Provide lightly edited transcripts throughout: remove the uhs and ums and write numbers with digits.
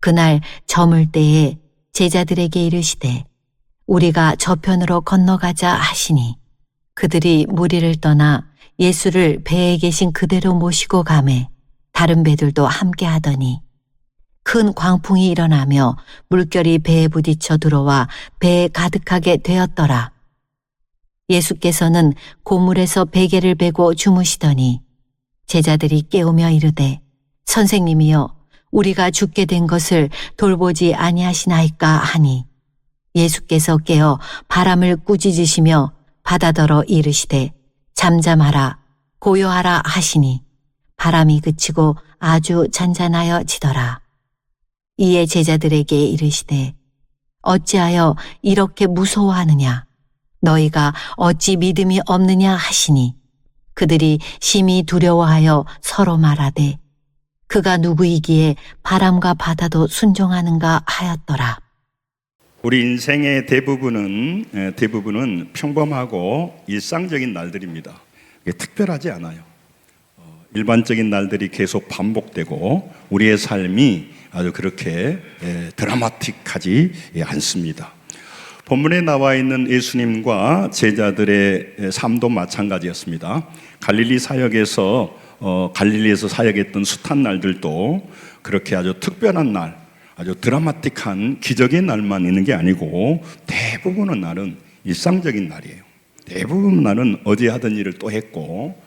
그날 저물 때에 제자들에게 이르시되 우리가 저편으로 건너가자 하시니 그들이 무리를 떠나 예수를 배에 계신 그대로 모시고 가매 다른 배들도 함께 하더니 큰 광풍이 일어나며 물결이 배에 부딪혀 들어와 배에 가득하게 되었더라. 예수께서는 고물에서 베개를 베고 주무시더니 제자들이 깨우며 이르되 선생님이여 우리가 죽게 된 것을 돌보지 아니하시나이까 하니 예수께서 깨어 바람을 꾸짖으시며 바다더러 이르시되 잠잠하라 고요하라 하시니 바람이 그치고 아주 잔잔하여 지더라. 이에 제자들에게 이르시되 어찌하여 이렇게 무서워하느냐 너희가 어찌 믿음이 없느냐 하시니 그들이 심히 두려워하여 서로 말하되 그가 누구이기에 바람과 바다도 순종하는가 하였더라. 우리 인생의 대부분은 평범하고 일상적인 날들입니다. 특별하지 않아요. 일반적인 날들이 계속 반복되고 우리의 삶이 아주 그렇게 드라마틱하지 않습니다. 본문에 나와 있는 예수님과 제자들의 삶도 마찬가지였습니다. 갈릴리에서 사역했던 숱한 날들도 그렇게 아주 특별한 날, 아주 드라마틱한 기적의 날만 있는 게 아니고 대부분의 날은 일상적인 날이에요. 대부분의 날은 어제 하던 일을 또 했고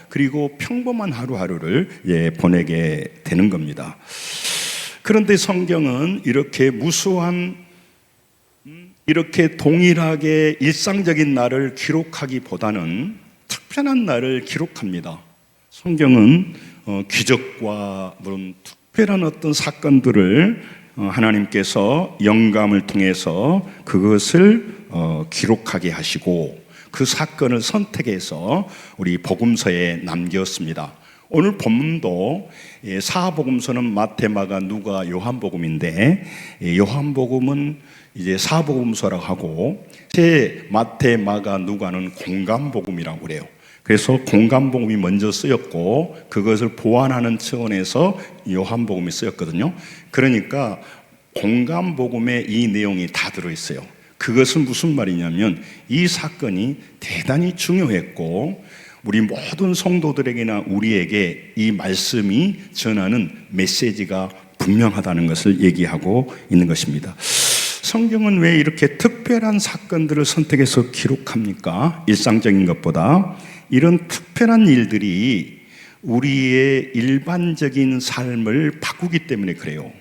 그리고 평범한 하루하루를 보내게 되는 겁니다. 그런데 성경은 이렇게 무수한 이렇게 동일하게 일상적인 날을 기록하기보다는 특별한 날을 기록합니다. 성경은 기적과 물론 특별한 어떤 사건들을 하나님께서 영감을 통해서 그것을 기록하게 하시고 그 사건을 선택해서 우리 복음서에 남겼습니다. 오늘 본문도 사복음서는 마태, 마가, 누가, 요한복음인데 요한복음은 이제 사복음서라고 하고 마태, 마가, 누가는 공감복음이라고 그래요. 그래서 공감복음이 먼저 쓰였고 그것을 보완하는 차원에서 요한복음이 쓰였거든요. 그러니까 공감복음에 이 내용이 다 들어있어요. 그것은 무슨 말이냐면 이 사건이 대단히 중요했고 우리 모든 성도들에게나 우리에게 이 말씀이 전하는 메시지가 분명하다는 것을 얘기하고 있는 것입니다. 성경은 왜 이렇게 특별한 사건들을 선택해서 기록합니까? 일상적인 것보다 이런 특별한 일들이 우리의 일반적인 삶을 바꾸기 때문에 그래요.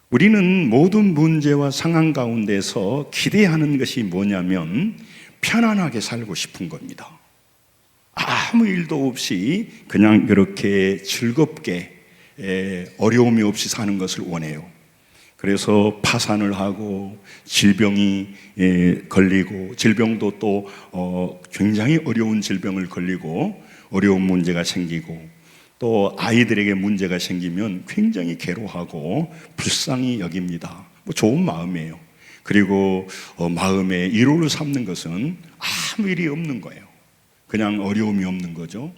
우리는 모든 문제와 상황 가운데서 기대하는 것이 뭐냐면 편안하게 살고 싶은 겁니다. 아무 일도 없이 그냥 그렇게 즐겁게 어려움이 없이 사는 것을 원해요. 그래서 파산을 하고 질병이 걸리고 질병도 또 굉장히 어려운 질병을 걸리고 어려운 문제가 생기고 또 아이들에게 문제가 생기면 굉장히 괴로워하고 불쌍히 여깁니다. 좋은 마음이에요. 그리고 마음에 위로를 삼는 것은 아무 일이 없는 거예요. 그냥 어려움이 없는 거죠.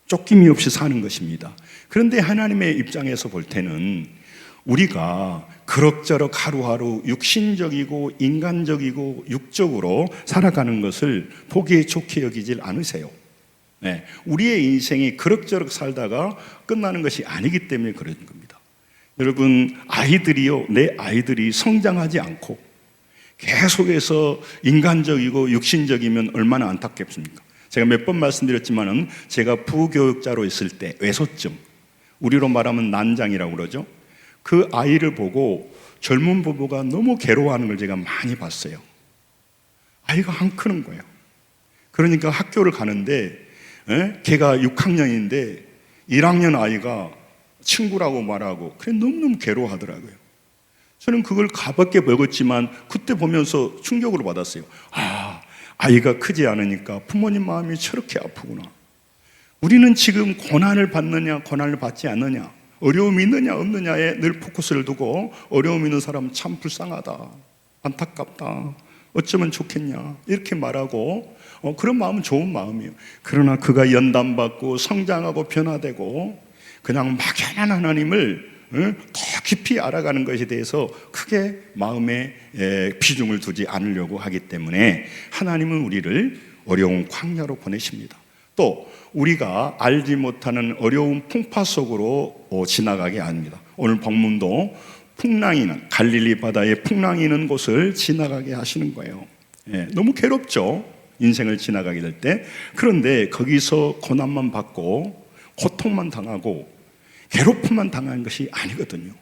쫓김이 없이 사는 것입니다. 그런데 하나님의 입장에서 볼 때는 우리가 그럭저럭 하루하루 육신적이고 인간적이고 육적으로 살아가는 것을 보기에 좋게 여기질 않으세요. 우리의 인생이 그럭저럭 살다가 끝나는 것이 아니기 때문에 그런 겁니다. 여러분, 내 아이들이 성장하지 않고 계속해서 인간적이고 육신적이면 얼마나 안타깝습니까? 제가 몇 번 말씀드렸지만은 제가 부교육자로 있을 때 외소증, 우리로 말하면 난장이라고 그러죠. 그 아이를 보고 젊은 부부가 너무 괴로워하는 걸 제가 많이 봤어요. 아이가 안 크는 거예요. 그러니까 학교를 가는데 걔가 6학년인데 1학년 아이가 친구라고 말하고 그래 너무너무 괴로워하더라고요. 저는 그걸 가볍게 먹었지만 그때 보면서 충격으로 받았어요. 아이가 크지 않으니까 부모님 마음이 저렇게 아프구나. 우리는 지금 고난을 받느냐 고난을 받지 않느냐, 어려움이 있느냐 없느냐에 늘 포커스를 두고 어려움 있는 사람 참 불쌍하다, 안타깝다, 어쩌면 좋겠냐 이렇게 말하고 그런 마음은 좋은 마음이에요. 그러나 그가 연단받고 성장하고 변화되고 그냥 막연한 하나님을 더 깊이 알아가는 것에 대해서 크게 마음에 비중을 두지 않으려고 하기 때문에 하나님은 우리를 어려운 광야로 보내십니다. 또 우리가 알지 못하는 어려운 풍파 속으로 지나가게 합니다. 오늘 본문도 풍랑이는 갈릴리 바다에 풍랑이 있는 곳을 지나가게 하시는 거예요. 너무 괴롭죠, 인생을 지나가게 될 때. 그런데 거기서 고난만 받고 고통만 당하고 괴롭힘만 당하는 것이 아니거든요.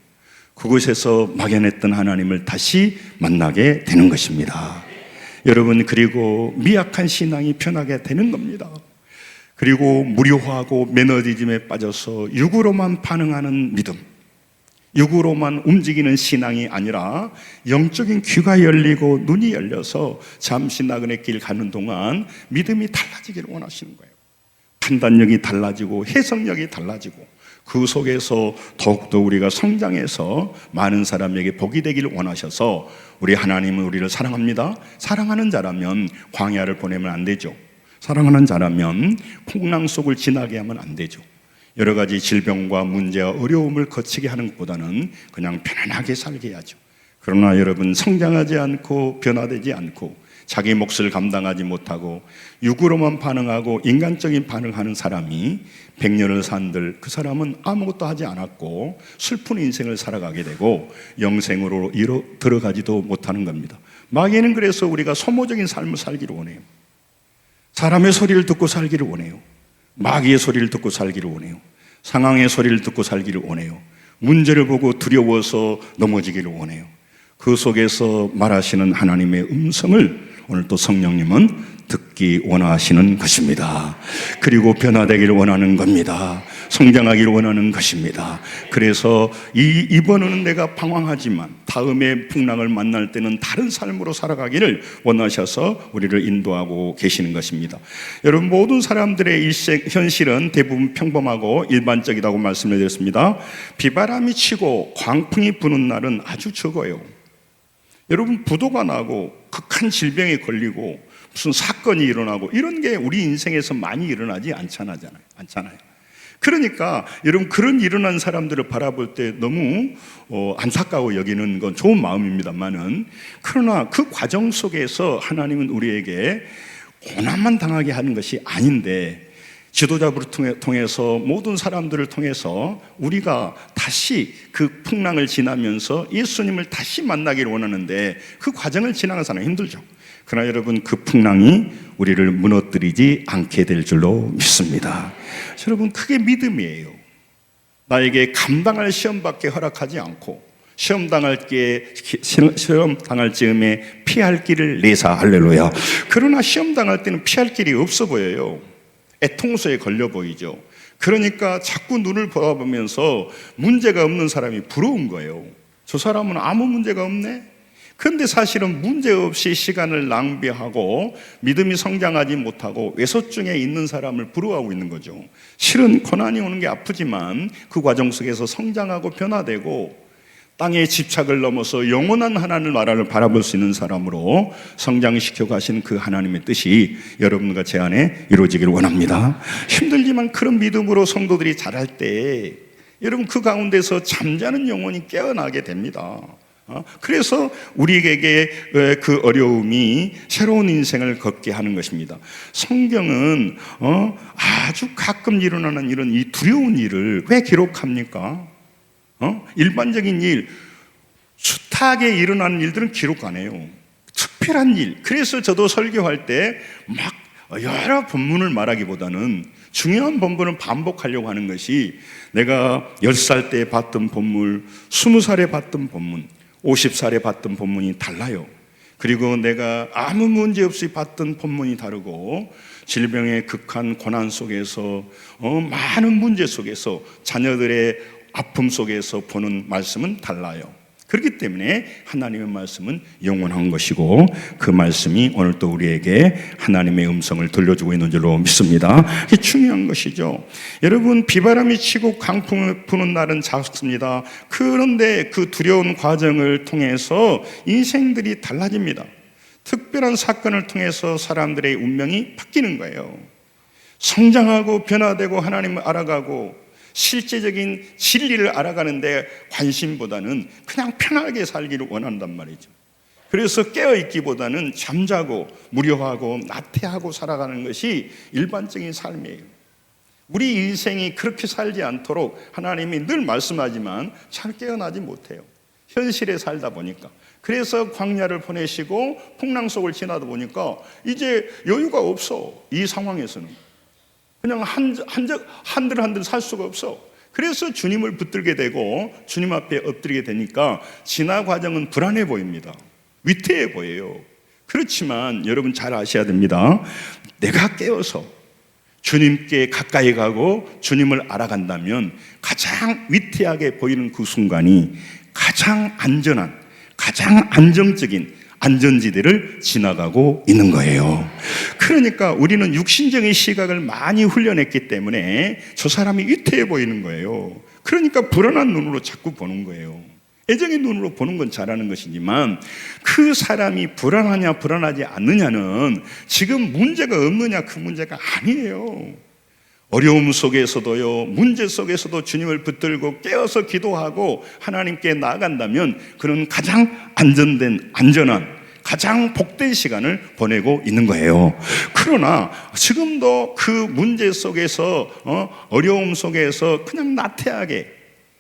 그곳에서 막연했던 하나님을 다시 만나게 되는 것입니다. 여러분, 그리고 미약한 신앙이 변하게 되는 겁니다. 그리고 무료화하고 매너리즘에 빠져서 육으로만 반응하는 믿음, 육으로만 움직이는 신앙이 아니라 영적인 귀가 열리고 눈이 열려서 잠시 나그네 길 가는 동안 믿음이 달라지기를 원하시는 거예요. 판단력이 달라지고 해석력이 달라지고 그 속에서 더욱더 우리가 성장해서 많은 사람에게 복이 되기를 원하셔서 우리 하나님은 우리를 사랑합니다. 사랑하는 자라면 광야를 보내면 안 되죠. 사랑하는 자라면 풍랑 속을 지나게 하면 안 되죠. 여러 가지 질병과 문제와 어려움을 거치게 하는 것보다는 그냥 편안하게 살게 하죠. 그러나 여러분, 성장하지 않고 변화되지 않고 자기 몫을 감당하지 못하고 육으로만 반응하고 인간적인 반응하는 사람이 100년을 산들 그 사람은 아무것도 하지 않았고 슬픈 인생을 살아가게 되고 영생으로 들어가지도 못하는 겁니다. 마귀는 그래서 우리가 소모적인 삶을 살기를 원해요. 사람의 소리를 듣고 살기를 원해요. 마귀의 소리를 듣고 살기를 원해요. 상황의 소리를 듣고 살기를 원해요. 문제를 보고 두려워서 넘어지기를 원해요. 그 속에서 말하시는 하나님의 음성을 오늘 또 성령님은 듣기 원하시는 것입니다. 그리고 변화되기를 원하는 겁니다. 성장하기를 원하는 것입니다. 그래서 이번에는 내가 방황하지만 다음에 풍랑을 만날 때는 다른 삶으로 살아가기를 원하셔서 우리를 인도하고 계시는 것입니다. 여러분, 모든 사람들의 일생 현실은 대부분 평범하고 일반적이라고 말씀을 드렸습니다. 비바람이 치고 광풍이 부는 날은 아주 적어요. 여러분, 부도가 나고 극한 질병에 걸리고 무슨 사건이 일어나고 이런 게 우리 인생에서 많이 일어나지 않잖아요. 그러니까 여러분, 그런 일어난 사람들을 바라볼 때 너무 안타까워 여기는 건 좋은 마음입니다만은, 그러나 그 과정 속에서 하나님은 우리에게 고난만 당하게 하는 것이 아닌데 지도자들을 통해서 모든 사람들을 통해서 우리가 다시 그 풍랑을 지나면서 예수님을 다시 만나기를 원하는데 그 과정을 지나가는 사람은 힘들죠. 그러나 여러분, 그 풍랑이 우리를 무너뜨리지 않게 될 줄로 믿습니다. 여러분, 그게 믿음이에요. 나에게 감당할 시험밖에 허락하지 않고 시험 당할 즈음에 피할 길을 내사. 할렐루야. 그러나 시험 당할 때는 피할 길이 없어 보여요. 애통소에 걸려 보이죠. 그러니까 자꾸 눈을 바라보면서 문제가 없는 사람이 부러운 거예요. 저 사람은 아무 문제가 없네. 그런데 사실은 문제없이 시간을 낭비하고 믿음이 성장하지 못하고 외소증에 있는 사람을 부러워하고 있는 거죠. 실은 고난이 오는 게 아프지만 그 과정 속에서 성장하고 변화되고 땅의 집착을 넘어서 영원한 하나님을 나라를 바라볼 수 있는 사람으로 성장시켜 가신 그 하나님의 뜻이 여러분과 제 안에 이루어지기를 원합니다. 힘들지만 그런 믿음으로 성도들이 자랄 때 여러분, 그 가운데서 잠자는 영혼이 깨어나게 됩니다. 그래서 우리에게 그 어려움이 새로운 인생을 걷게 하는 것입니다. 성경은 아주 가끔 일어나는 이런 이 두려운 일을 왜 기록합니까? 일반적인 일, 숱하게 일어나는 일들은 기록 안 해요. 특별한 일. 그래서 저도 설교할 때 막 여러 본문을 말하기보다는 중요한 본문을 반복하려고 하는 것이, 내가 10살 때 봤던 본문, 20살에 봤던 본문, 50살에 봤던 본문이 달라요. 그리고 내가 아무 문제 없이 봤던 본문이 다르고, 질병의 극한 고난 속에서 많은 문제 속에서 자녀들의 아픔 속에서 보는 말씀은 달라요. 그렇기 때문에 하나님의 말씀은 영원한 것이고 그 말씀이 오늘 또 우리에게 하나님의 음성을 들려주고 있는 줄로 믿습니다. 이게 중요한 것이죠. 여러분, 비바람이 치고 강풍이 부는 날은 작습니다. 그런데 그 두려운 과정을 통해서 인생들이 달라집니다. 특별한 사건을 통해서 사람들의 운명이 바뀌는 거예요. 성장하고 변화되고 하나님을 알아가고 실제적인 진리를 알아가는데 관심보다는 그냥 편하게 살기를 원한단 말이죠. 그래서 깨어있기보다는 잠자고 무료하고 나태하고 살아가는 것이 일반적인 삶이에요. 우리 인생이 그렇게 살지 않도록 하나님이 늘 말씀하지만 잘 깨어나지 못해요. 현실에 살다 보니까. 그래서 광야를 보내시고 풍랑 속을 지나다 보니까 이제 여유가 없어. 이 상황에서는 그냥 한들 살 수가 없어. 그래서 주님을 붙들게 되고 주님 앞에 엎드리게 되니까 진화 과정은 불안해 보입니다. 위태해 보여요. 그렇지만 여러분 잘 아셔야 됩니다. 내가 깨어서 주님께 가까이 가고 주님을 알아간다면 가장 위태하게 보이는 그 순간이 가장 안전한, 가장 안정적인 안전지대를 지나가고 있는 거예요. 그러니까 우리는 육신적인 시각을 많이 훈련했기 때문에 저 사람이 위태해 보이는 거예요. 그러니까 불안한 눈으로 자꾸 보는 거예요. 애정의 눈으로 보는 건 잘하는 것이지만 그 사람이 불안하냐 불안하지 않느냐는 지금 문제가 없느냐 그 문제가 아니에요. 어려움 속에서도요, 문제 속에서도 주님을 붙들고 깨어서 기도하고 하나님께 나아간다면 그는 가장 안전된, 안전한, 가장 복된 시간을 보내고 있는 거예요. 그러나 지금도 그 문제 속에서 어려움 속에서 그냥 나태하게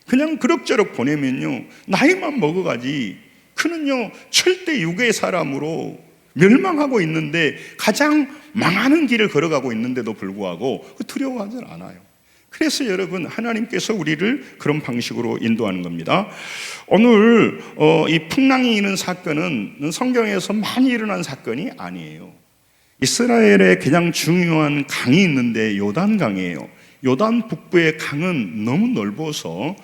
그냥 그럭저럭 보내면요, 나이만 먹어가지 그는요 절대 육의 사람으로 멸망하고 있는데 가장 망하는 길을 걸어가고 있는데도 불구하고 두려워하지 않아요. 그래서 여러분 하나님께서 우리를 그런 방식으로 인도하는 겁니다. 오늘 이 풍랑이 있는 사건은 성경에서 많이 일어난 사건이 아니에요. 이스라엘에 가장 중요한 강이 있는데 요단강이에요. 요단 북부의 강은 너무 넓어서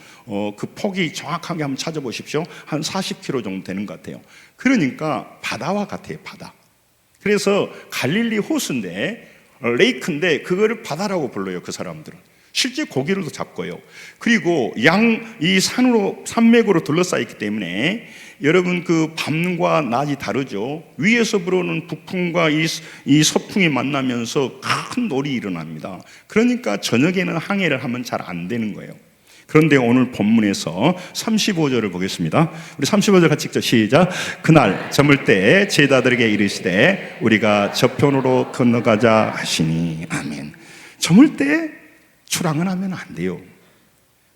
그 폭이 정확하게 한번 찾아보십시오. 한 40km 정도 되는 것 같아요. 그러니까 바다와 같아요, 바다. 그래서 갈릴리 호수인데, 레이크인데 그거를 바다라고 불러요, 그 사람들은. 실제 고기를 잡고요. 그리고 이 산맥으로 둘러싸여 있기 때문에 여러분 그 밤과 낮이 다르죠. 위에서 불어오는 북풍과 이 서풍이 만나면서 큰 놀이 일어납니다. 그러니까 저녁에는 항해를 하면 잘 안 되는 거예요. 그런데 오늘 본문에서 35절을 보겠습니다. 우리 35절 같이 읽죠. 시작. 그날 저물 때 제자들에게 이르시되 우리가 저편으로 건너가자 하시니. 아멘. 저물 때 출항을 하면 안 돼요.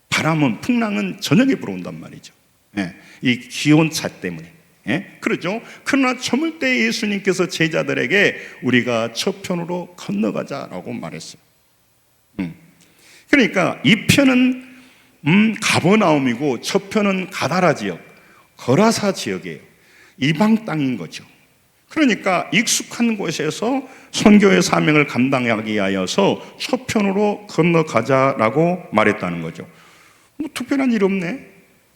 바람은, 풍랑은 저녁에 불어온단 말이죠. 예, 이 기온차 때문에. 예? 그러죠. 그러나 저물 때 예수님께서 제자들에게 우리가 저편으로 건너가자라고 말했어요. 그러니까 이 편은 가버나움이고 저편은 가다라 지역, 거라사 지역이에요. 이방 땅인 거죠. 그러니까 익숙한 곳에서 선교의 사명을 감당하기 위하여서 저편으로 건너가자라고 말했다는 거죠. 뭐 특별한 일 없네.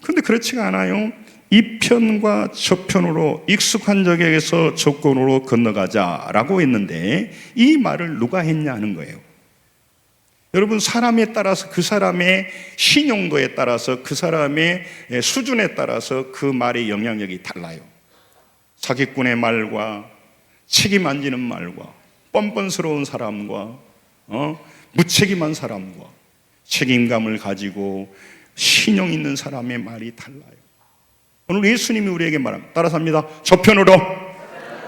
그런데 그렇지가 않아요. 이 편과 저편으로 익숙한 적에서 저편으로 건너가자라고 했는데 이 말을 누가 했냐 하는 거예요. 여러분, 사람에 따라서 그 사람의 신용도에 따라서 그 사람의 수준에 따라서 그 말의 영향력이 달라요. 사기꾼의 말과 책임 안 지는 말과 뻔뻔스러운 사람과 무책임한 사람과 책임감을 가지고 신용 있는 사람의 말이 달라요. 오늘 예수님이 우리에게 말합니다. 따라서 합니다. 저편으로,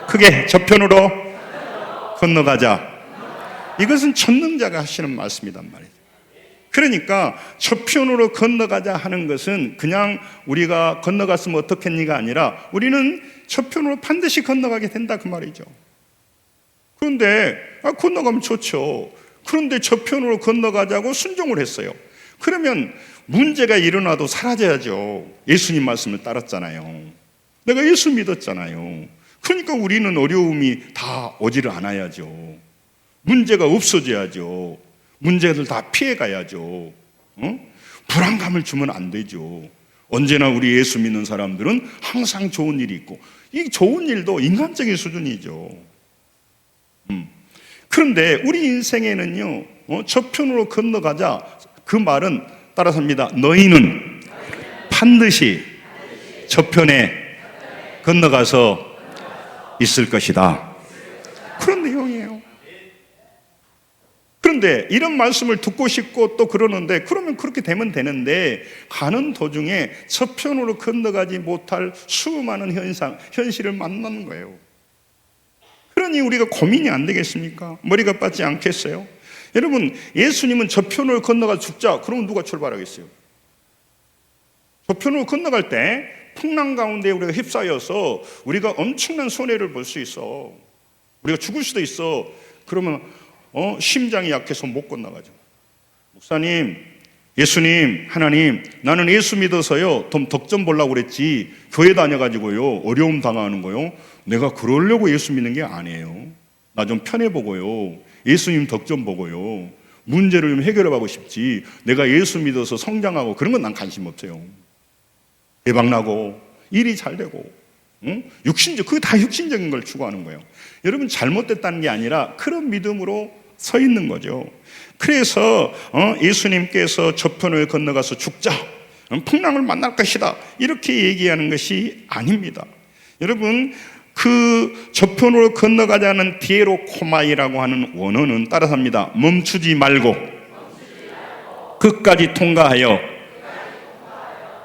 크게 저편으로 건너가자. 이것은 전능자가 하시는 말씀이란 말이에요. 그러니까 저편으로 건너가자 하는 것은 그냥 우리가 건너갔으면 어떻겠니가 아니라 우리는 저편으로 반드시 건너가게 된다 그 말이죠. 그런데 건너가면 좋죠. 그런데 저편으로 건너가자고 순종을 했어요. 그러면 문제가 일어나도 사라져야죠. 예수님 말씀을 따랐잖아요. 내가 예수 믿었잖아요. 그러니까 우리는 어려움이 다 오지를 않아야죠. 문제가 없어져야죠. 문제들 다 피해가야죠. 불안감을 주면 안 되죠. 언제나 우리 예수 믿는 사람들은 항상 좋은 일이 있고 이 좋은 일도 인간적인 수준이죠. 그런데 우리 인생에는요, 저편으로 건너가자 그 말은 따라서 합니다. 너희는 반드시 저편에 건너가서 있을 것이다. 그런 내용이에요. 그런데 이런 말씀을 듣고 싶고 또 그러는데, 그러면 그렇게 되면 되는데, 가는 도중에 저편으로 건너가지 못할 수많은 현실을 만나는 거예요. 그러니 우리가 고민이 안 되겠습니까? 머리가 빠지지 않겠어요? 여러분, 예수님은 저편으로 건너가 죽자, 그러면 누가 출발하겠어요? 저편으로 건너갈 때 풍랑 가운데 우리가 휩싸여서 우리가 엄청난 손해를 볼 수 있어. 우리가 죽을 수도 있어. 그러면 심장이 약해서 못 건너가죠. 목사님, 예수님, 하나님, 나는 예수 믿어서요 좀 덕점 보려고 그랬지 교회 다녀가지고요 어려움 당하는 거요, 내가 그러려고 예수 믿는 게 아니에요. 나 좀 편해보고요, 예수님 덕점 보고요, 문제를 좀 해결해보고 싶지, 내가 예수 믿어서 성장하고 그런 건 난 관심 없어요. 대박나고 일이 잘 되고, 그게 다 육신적인 걸 추구하는 거예요. 여러분, 잘못됐다는 게 아니라 그런 믿음으로 서 있는 거죠. 그래서 예수님께서 저편을 건너가서 죽자, 풍랑을 만날 것이다, 이렇게 얘기하는 것이 아닙니다. 여러분, 그 저편으로 건너가자는 디에로코마이라고 하는 원어는 따라서합니다. 멈추지 말고 끝까지 통과하여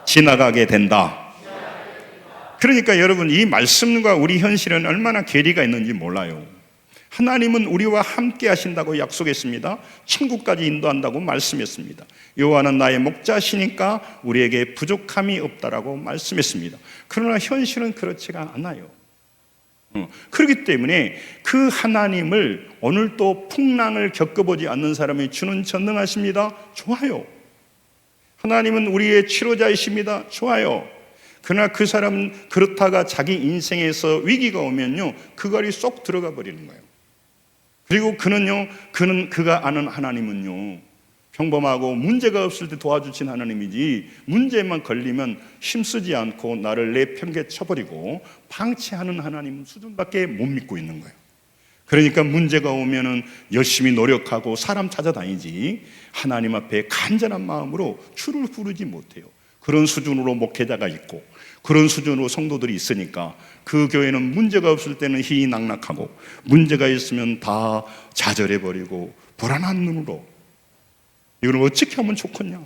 지나가게 된다. 그러니까 여러분, 이 말씀과 우리 현실은 얼마나 괴리가 있는지 몰라요. 하나님은 우리와 함께 하신다고 약속했습니다. 천국까지 인도한다고 말씀했습니다. 여호와는 나의 목자시니까 우리에게 부족함이 없다라고 말씀했습니다. 그러나 현실은 그렇지가 않아요. 그렇기 때문에 그 하나님을 오늘 또 풍랑을 겪어보지 않는 사람이 주는 전능하십니다. 좋아요. 하나님은 우리의 치료자이십니다. 좋아요. 그러나 그 사람은 그렇다가 자기 인생에서 위기가 오면요 그걸이 쏙 들어가 버리는 거예요. 그리고 그가 아는 하나님은요 평범하고 문제가 없을 때 도와주신 하나님이지, 문제만 걸리면 힘쓰지 않고 나를 내팽개쳐버리고 방치하는 하나님 수준밖에 못 믿고 있는 거예요. 그러니까 문제가 오면은 열심히 노력하고 사람 찾아다니지 하나님 앞에 간절한 마음으로 주를 부르지 못해요. 그런 수준으로 목회자가 있고 그런 수준으로 성도들이 있으니까 그 교회는 문제가 없을 때는 희희낙낙하고 문제가 있으면 다 좌절해버리고 불안한 눈으로 이걸 어떻게 하면 좋겠냐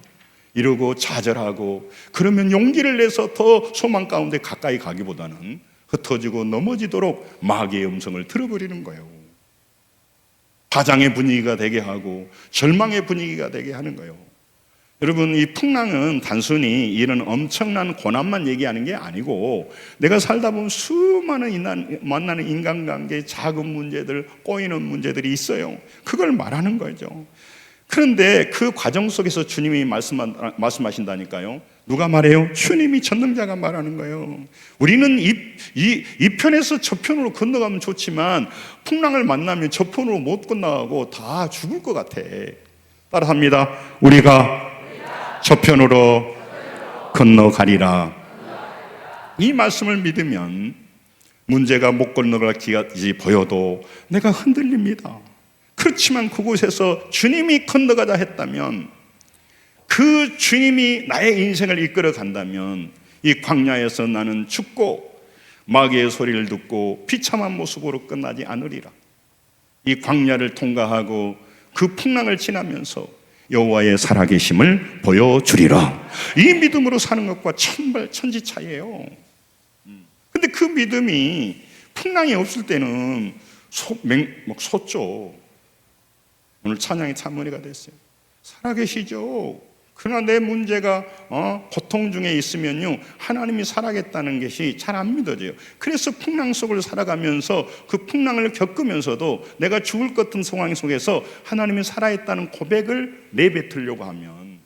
이러고 좌절하고, 그러면 용기를 내서 더 소망 가운데 가까이 가기보다는 흩어지고 넘어지도록 마귀의 음성을 들어버리는 거예요. 파장의 분위기가 되게 하고 절망의 분위기가 되게 하는 거예요. 여러분, 이 풍랑은 단순히 이런 엄청난 고난만 얘기하는 게 아니고, 내가 살다 보면 수많은 만나는 인간관계, 작은 문제들, 꼬이는 문제들이 있어요. 그걸 말하는 거죠. 그런데 그 과정 속에서 주님이 말씀하신다니까요. 누가 말해요? 주님이 전능자가 말하는 거예요. 우리는 이 편에서 저 편으로 건너가면 좋지만 풍랑을 만나면 저 편으로 못 건너가고 다 죽을 것 같아. 따라합니다. 우리가 저편으로 건너가리라. 이 말씀을 믿으면 문제가 못 건너갈지 보여도 내가 흔들립니다. 그렇지만 그곳에서 주님이 건너가자 했다면, 그 주님이 나의 인생을 이끌어 간다면 이 광야에서 나는 죽고 마귀의 소리를 듣고 비참한 모습으로 끝나지 않으리라. 이 광야를 통과하고 그 풍랑을 지나면서 여호와의 살아계심을 보여주리라. 이 믿음으로 사는 것과 천지 차이예요. 근데 그 믿음이 풍랑이 없을 때는 솟죠. 오늘 찬양이 찬머리가 됐어요. 살아계시죠. 그러나 내 문제가 고통 중에 있으면요 하나님이 살아겠다는 것이 잘 안 믿어져요. 그래서 풍랑 속을 살아가면서 그 풍랑을 겪으면서도 내가 죽을 것 같은 상황 속에서 하나님이 살아있다는 고백을 내뱉으려고 하면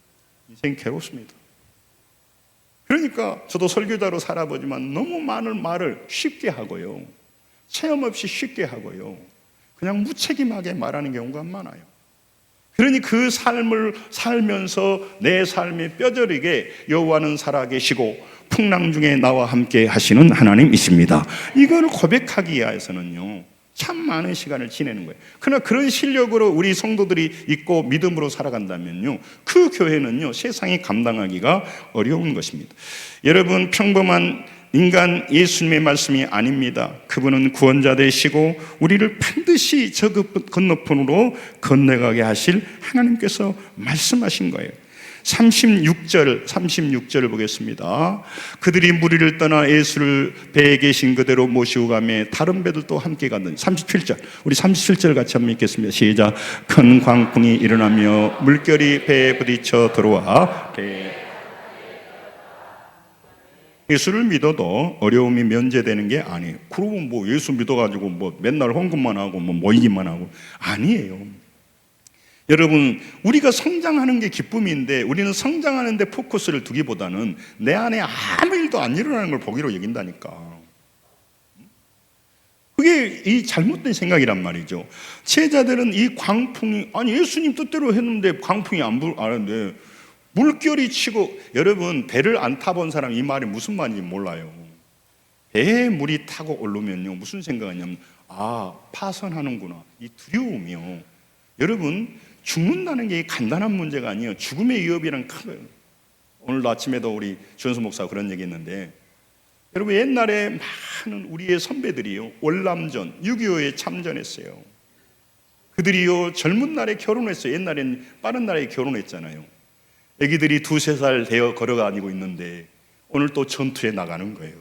인생이 괴롭습니다. 그러니까 저도 설교자로 살아보지만 너무 많은 말을 쉽게 하고요, 체험 없이 쉽게 하고요, 그냥 무책임하게 말하는 경우가 많아요. 그러니 그 삶을 살면서 내 삶에 뼈저리게 여호와는 살아계시고 풍랑 중에 나와 함께 하시는 하나님이십니다. 이걸 고백하기 위해서는요 참 많은 시간을 지내는 거예요. 그러나 그런 실력으로 우리 성도들이 있고 믿음으로 살아간다면요 그 교회는요 세상이 감당하기가 어려운 것입니다. 여러분, 평범한 인간 예수님의 말씀이 아닙니다. 그분은 구원자 되시고 우리를 반드시 저 건너편으로 건너가게 하실 하나님께서 말씀하신 거예요. 36절을 보겠습니다. 그들이 무리를 떠나 예수를 배에 계신 그대로 모시고 가며 다른 배들도 함께 갔는 37절, 우리 37절 같이 한번 읽겠습니다. 시작. 큰 광풍이 일어나며 물결이 배에 부딪혀 들어와 예수를 믿어도 어려움이 면제되는 게 아니에요. 그러면 뭐 예수 믿어가지고 뭐 맨날 헌금만 하고 뭐 모이기만 하고 아니에요. 여러분, 우리가 성장하는 게 기쁨인데 우리는 성장하는 데 포커스를 두기보다는 내 안에 아무 일도 안 일어나는 걸 보기로 여긴다니까. 그게 이 잘못된 생각이란 말이죠. 제자들은 이 광풍이, 아니 예수님 뜻대로 했는데 광풍이 안 불는데 물결이 치고, 여러분 배를 안 타본 사람 이 말이 무슨 말인지 몰라요. 배에 물이 타고 오르면요 무슨 생각하냐면 파선하는구나, 이 두려움이요. 여러분, 죽는다는 게 간단한 문제가 아니에요. 죽음의 위협이란 큰 거예요. 오늘 아침에도 우리 주현수 목사가 그런 얘기 했는데, 여러분 옛날에 많은 우리의 선배들이요 월남전 6.25에 참전했어요. 그들이요 젊은 날에 결혼했어요. 옛날엔 빠른 날에 결혼했잖아요. 애기들이 2-3살 되어 걸어다니고 있는데 오늘 또 전투에 나가는 거예요.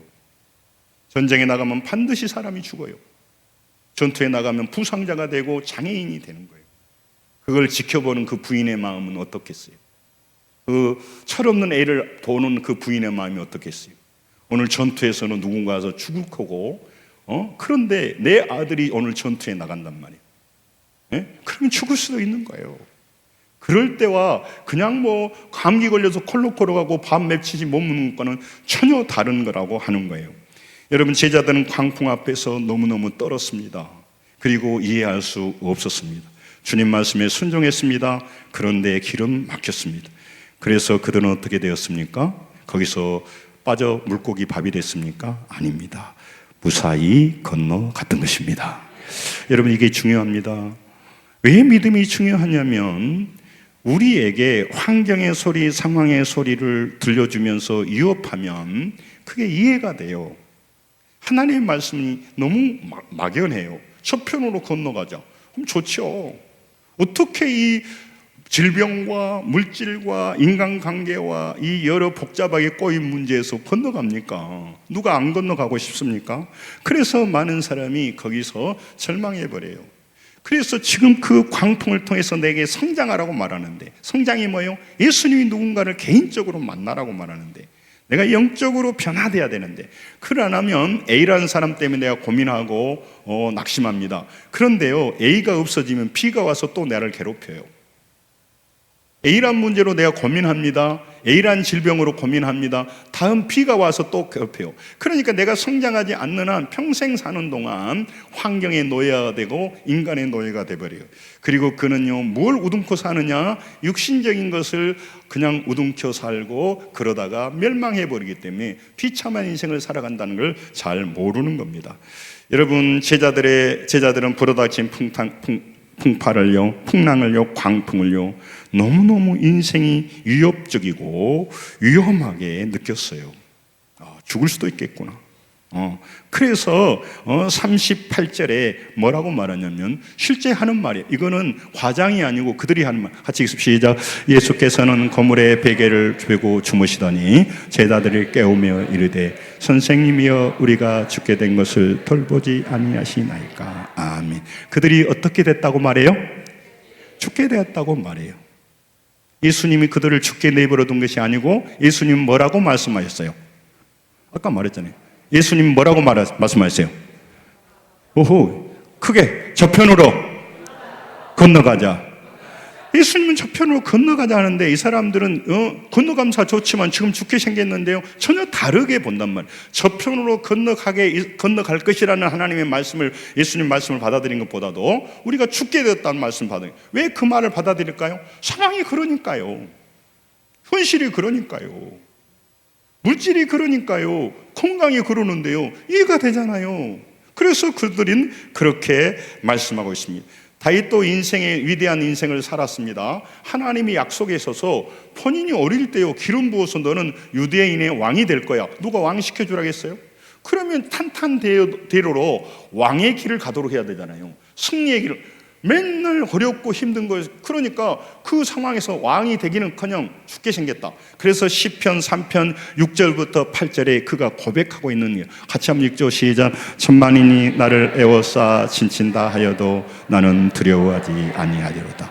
전쟁에 나가면 반드시 사람이 죽어요. 전투에 나가면 부상자가 되고 장애인이 되는 거예요. 그걸 지켜보는 그 부인의 마음은 어떻겠어요? 그 철없는 애를 보는 그 부인의 마음이 어떻겠어요? 오늘 전투에서는 누군가 와서 죽을 거고, 그런데 내 아들이 오늘 전투에 나간단 말이에요. 그러면 죽을 수도 있는 거예요. 그럴 때와 그냥 뭐 감기 걸려서 콜록콜록하고 밤 맺히지 못 먹는 것과는 전혀 다른 거라고 하는 거예요. 여러분, 제자들은 광풍 앞에서 너무너무 떨었습니다. 그리고 이해할 수 없었습니다. 주님 말씀에 순종했습니다. 그런데 길은 막혔습니다. 그래서 그들은 어떻게 되었습니까? 거기서 빠져 물고기 밥이 됐습니까? 아닙니다. 무사히 건너갔던 것입니다. 여러분, 이게 중요합니다. 왜 믿음이 중요하냐면 우리에게 환경의 소리, 상황의 소리를 들려주면서 위협하면 그게 이해가 돼요. 하나님의 말씀이 너무 막연해요. 저편으로 건너가자. 그럼 좋죠. 어떻게 이 질병과 물질과 인간관계와 이 여러 복잡하게 꼬인 문제에서 건너갑니까? 누가 안 건너가고 싶습니까? 그래서 많은 사람이 거기서 절망해버려요. 그래서 지금 그 광풍을 통해서 내게 성장하라고 말하는데, 성장이 뭐예요? 예수님이 누군가를 개인적으로 만나라고 말하는데, 내가 영적으로 변화돼야 되는데, 그걸 안 하면 A라는 사람 때문에 내가 고민하고 낙심합니다. 그런데요, A가 없어지면 B가 와서 또 나를 괴롭혀요. A란 문제로 내가 고민합니다. A란 질병으로 고민합니다. 다음 B가 와서 또 괴롭혀요. 그러니까 내가 성장하지 않는 한 평생 사는 동안 환경의 노예가 되고 인간의 노예가 돼버려요. 그리고 그는요, 뭘 우듬고 사느냐? 육신적인 것을 그냥 우듬켜 살고 그러다가 멸망해버리기 때문에 비참한 인생을 살아간다는 걸 잘 모르는 겁니다. 여러분, 제자들은 불어닥친 풍랑을요, 광풍을요, 너무너무 인생이 위협적이고 위험하게 느꼈어요. 죽을 수도 있겠구나. 그래서 38절에 뭐라고 말하냐면 실제 하는 말이에요. 이거는 과장이 아니고 그들이 하는 말. 같이 읽습시다. 시작. 예수께서는 거물에 베개를 펴고 주무시더니 제자들을 깨우며 이르되 선생님이여 우리가 죽게 된 것을 돌보지 아니하시나이까. 아멘. 그들이 어떻게 됐다고 말해요? 죽게 되었다고 말해요. 예수님이 그들을 죽게 내버려 둔 것이 아니고 예수님 뭐라고 말씀하셨어요? 아까 말했잖아요. 예수님 뭐라고 말씀하셨어요? 오호, 크게 저편으로 건너가자. 예수님은 저편으로 건너가자 하는데 이 사람들은 건너감사 좋지만 지금 죽게 생겼는데요, 전혀 다르게 본단 말이에요. 저편으로 건너갈 것이라는 하나님의 말씀을, 예수님 말씀을 받아들인 것보다도 우리가 죽게 되었다는 말씀을 받아요. 왜 그 말을 받아들일까요? 상황이 그러니까요. 현실이 그러니까요. 물질이 그러니까요. 건강이 그러는데요. 이해가 되잖아요. 그래서 그들은 그렇게 말씀하고 있습니다. 다윗도 위대한 인생을 살았습니다. 하나님이 약속에 있어서 본인이 어릴 때요 기름 부어서 너는 유대인의 왕이 될 거야. 누가 왕 시켜주라겠어요? 그러면 탄탄대로로 왕의 길을 가도록 해야 되잖아요. 승리의 길을. 맨날 어렵고 힘든 거예요. 그러니까 그 상황에서 왕이 되기는커녕 죽게 생겼다. 그래서 시편 3편 6절부터 8절에 그가 고백하고 있는 거예요. 같이 한번 읽죠. 시작. 천만인이 나를 애워싸 진친다 하여도 나는 두려워하지 아니하리로다.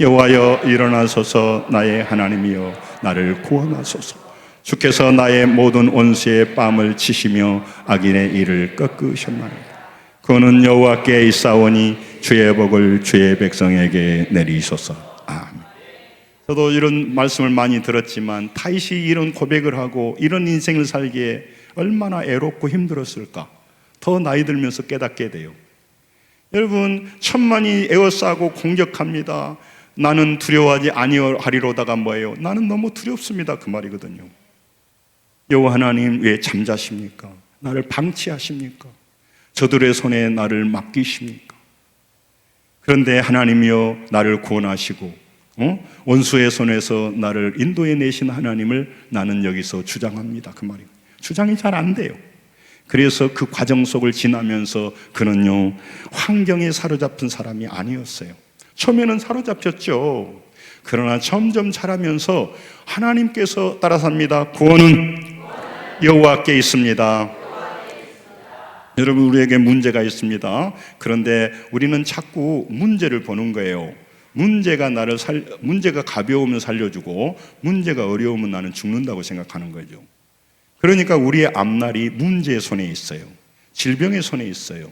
여호와여 일어나소서. 나의 하나님이여 나를 구원하소서. 주께서 나의 모든 원수의 뺨을 치시며 악인의 일을 꺾으셨나이다. 그는 여호와께 있사오니 주의 복을 주의 백성에게 내리소서. 아멘. 저도 이런 말씀을 많이 들었지만 다윗이 이런 고백을 하고 이런 인생을 살기에 얼마나 애롭고 힘들었을까. 더 나이 들면서 깨닫게 돼요. 여러분, 천만이 에워싸고 공격합니다. 나는 두려워하지 아니하리로다가 뭐예요? 나는 너무 두렵습니다. 그 말이거든요. 여호와 하나님 왜 잠자십니까? 나를 방치하십니까? 저들의 손에 나를 맡기십니까? 그런데 하나님이여 나를 구원하시고 원수의 손에서 나를 인도해 내신 하나님을 나는 여기서 주장합니다. 그 말이에요. 주장이 잘 안 돼요. 그래서 그 과정 속을 지나면서 그는요 환경에 사로잡힌 사람이 아니었어요. 처음에는 사로잡혔죠. 그러나 점점 자라면서 하나님께서 따라삽니다. 구원은 여호와께 있습니다. 여러분, 우리에게 문제가 있습니다. 그런데 우리는 자꾸 문제를 보는 거예요. 문제가 가벼우면 살려주고 문제가 어려우면 나는 죽는다고 생각하는 거죠. 그러니까 우리의 앞날이 문제의 손에 있어요. 질병의 손에 있어요.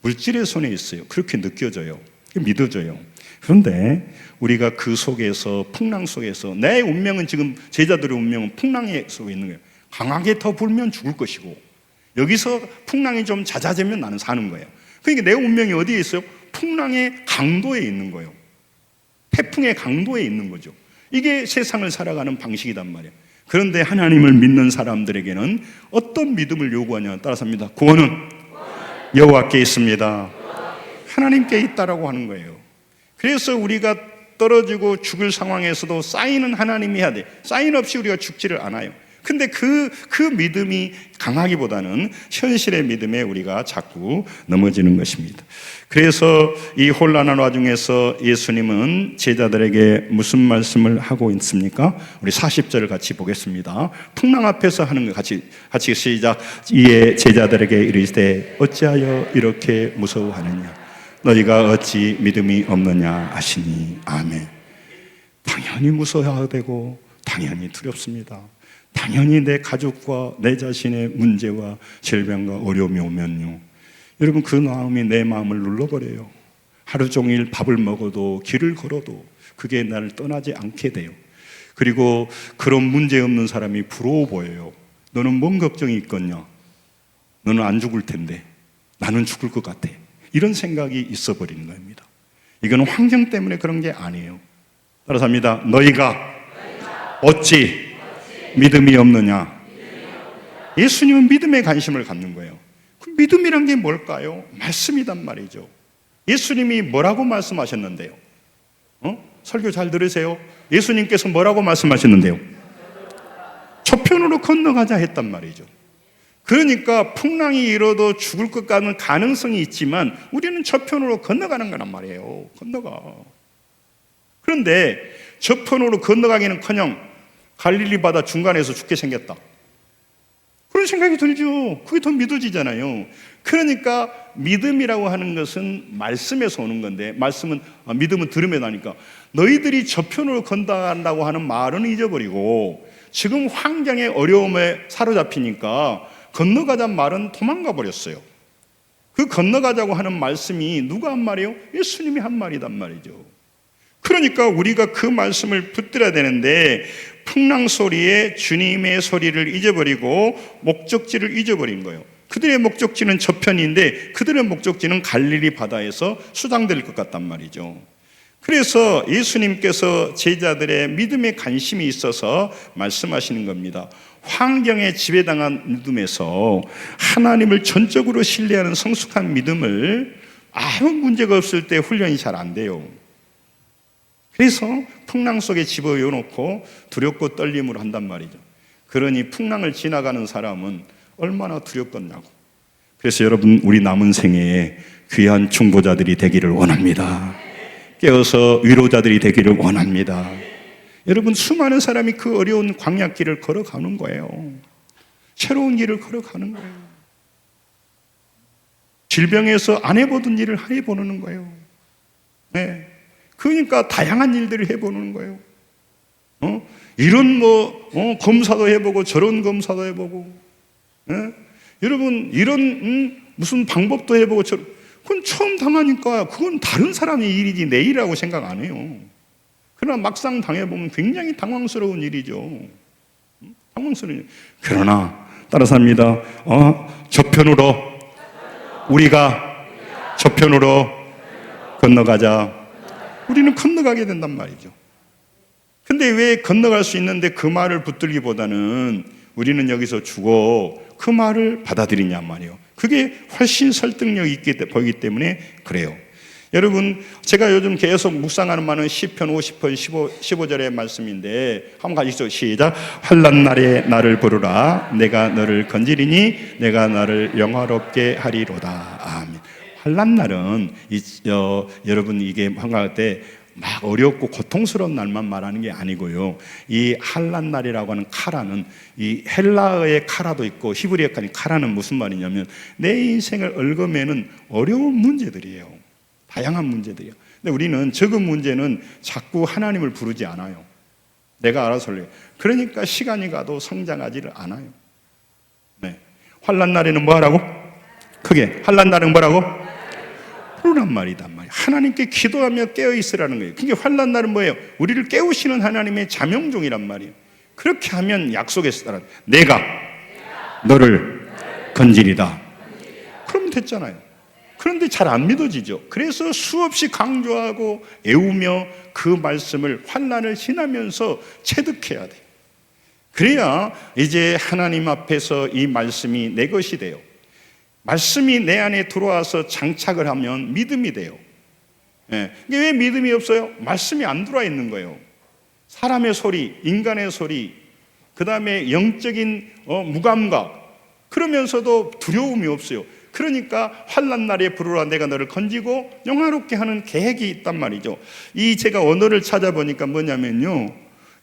물질의 손에 있어요. 그렇게 느껴져요. 믿어져요. 그런데 우리가 그 속에서, 풍랑 속에서, 내 운명은 지금 제자들의 운명은 풍랑에 속에 있는 거예요. 강하게 더 불면 죽을 것이고 여기서 풍랑이 좀 잦아지면 나는 사는 거예요. 그러니까 내 운명이 어디에 있어요? 풍랑의 강도에 있는 거예요. 태풍의 강도에 있는 거죠. 이게 세상을 살아가는 방식이단 말이에요. 그런데 하나님을 믿는 사람들에게는 어떤 믿음을 요구하냐 따라서입니다. 구원은 여호와께 있습니다. 하나님께 있다라고 하는 거예요. 그래서 우리가 떨어지고 죽을 상황에서도 사인은 하나님이 해야 돼. 사인 없이 우리가 죽지를 않아요. 근데 그 믿음이 강하기보다는 현실의 믿음에 우리가 자꾸 넘어지는 것입니다. 그래서 이 혼란한 와중에서 예수님은 제자들에게 무슨 말씀을 하고 있습니까? 우리 40절을 같이 보겠습니다. 풍랑 앞에서 하는 거 같이 시작. 이에 제자들에게 이르시되 어찌하여 이렇게 무서워하느냐? 너희가 어찌 믿음이 없느냐 하시니. 아멘. 당연히 무서워야 되고 당연히 두렵습니다. 당연히 내 가족과 내 자신의 문제와 질병과 어려움이 오면요, 여러분 그 마음이 내 마음을 눌러버려요. 하루 종일 밥을 먹어도 길을 걸어도 그게 나를 떠나지 않게 돼요. 그리고 그런 문제 없는 사람이 부러워 보여요. 너는 뭔 걱정이 있겠냐? 너는 안 죽을 텐데 나는 죽을 것 같아. 이런 생각이 있어 버리는 겁니다. 이건 환경 때문에 그런 게 아니에요. 따라서 합니다. 너희가 어찌 믿음이 없느냐? 예수님은 믿음에 관심을 갖는 거예요. 그 믿음이란 게 뭘까요? 말씀이단 말이죠. 예수님이 뭐라고 말씀하셨는데요? 설교 잘 들으세요. 예수님께서 뭐라고 말씀하셨는데요? 저편으로 건너가자 했단 말이죠. 그러니까 풍랑이 일어도 죽을 것 같은 가능성이 있지만 우리는 저편으로 건너가는 거란 말이에요. 건너가. 그런데 저편으로 건너가기는커녕 갈릴리 바다 중간에서 죽게 생겼다. 그런 생각이 들죠. 그게 더 믿어지잖아요. 그러니까 믿음이라고 하는 것은 말씀에서 오는 건데, 믿음은 들음에 나니까 너희들이 저편으로 건너간다고 하는 말은 잊어버리고 지금 환경의 어려움에 사로잡히니까 건너가자는 말은 도망가 버렸어요. 그 건너가자고 하는 말씀이 누가 한 말이에요? 예수님이 한 말이단 말이죠. 그러니까 우리가 그 말씀을 붙들어야 되는데 풍랑 소리에 주님의 소리를 잊어버리고 목적지를 잊어버린 거예요. 그들의 목적지는 저편인데 그들의 목적지는 갈릴리 바다에서 수장될 것 같단 말이죠. 그래서 예수님께서 제자들의 믿음에 관심이 있어서 말씀하시는 겁니다. 환경에 지배당한 믿음에서 하나님을 전적으로 신뢰하는 성숙한 믿음을 아무 문제가 없을 때 훈련이 잘 안 돼요. 그래서 풍랑 속에 집어넣고 두렵고 떨림으로 한단 말이죠. 그러니 풍랑을 지나가는 사람은 얼마나 두렵겠냐고. 그래서 여러분, 우리 남은 생애에 귀한 중보자들이 되기를 원합니다. 깨어서 위로자들이 되기를 원합니다. 여러분, 수많은 사람이 그 어려운 광야길을 걸어가는 거예요. 새로운 길을 걸어가는 거예요. 질병에서 안 해보던 일을 해보는 거예요. 네. 그러니까 다양한 일들을 해보는 거예요. 이런 검사도 해보고 저런 검사도 해보고, 여러분 이런 무슨 방법도 해보고 그건 처음 당하니까 그건 다른 사람의 일이지 내 일이라고 생각 안 해요. 그러나 막상 당해보면 굉장히 당황스러운 일이죠. 당황스러운 일. 그러나 따라서 합니다. 저편으로 우리가 저편으로 건너가자. 우리는 건너가게 된단 말이죠. 근데 왜 건너갈 수 있는데 그 말을 붙들기보다는 우리는 여기서 죽어 그 말을 받아들이냐 말이에요. 그게 훨씬 설득력 있게 보이기 때문에 그래요. 여러분, 제가 요즘 계속 묵상하는 말은 시편 50편 15절의 말씀인데 한번 가시죠. 시작. 환난 날에 나를 부르라. 내가 너를 건지리니 내가 나를 영화롭게 하리로다. 아멘. 환난 날은 여러분, 이게 환난할 때 막 어렵고 고통스러운 날만 말하는 게 아니고요. 이 환난 날이라고 하는 카라는 이 헬라어의 카라도 있고 히브리어의 카라는 무슨 말이냐면 내 인생을 얽어매는 어려운 문제들이에요. 다양한 문제들이에요. 근데 우리는 적은 문제는 자꾸 하나님을 부르지 않아요. 내가 알아서 할래요. 그러니까 시간이 가도 성장하지를 않아요. 네. 환난 날에는 뭐 하라고? 크게. 환난 날은 뭐라고? 부르란 말이단 말이에요. 하나님께 기도하며 깨어있으라는 거예요. 그게 환난 날은 뭐예요? 우리를 깨우시는 하나님의 자명종이란 말이에요. 그렇게 하면 약속에서 따라 내가 너를 건지리다. 그러면 됐잖아요. 그런데 잘 안 믿어지죠. 그래서 수없이 강조하고 애우며 그 말씀을 환난을 지나면서 체득해야 돼요. 그래야 이제 하나님 앞에서 이 말씀이 내 것이 돼요. 말씀이 내 안에 들어와서 장착을 하면 믿음이 돼요. 예. 왜 믿음이 없어요? 말씀이 안 들어와 있는 거예요. 사람의 소리, 인간의 소리, 그 다음에 영적인 무감각, 그러면서도 두려움이 없어요. 그러니까 환난 날에 부르라 내가 너를 건지고 영화롭게 하는 계획이 있단 말이죠. 이 제가 언어를 찾아보니까 뭐냐면요,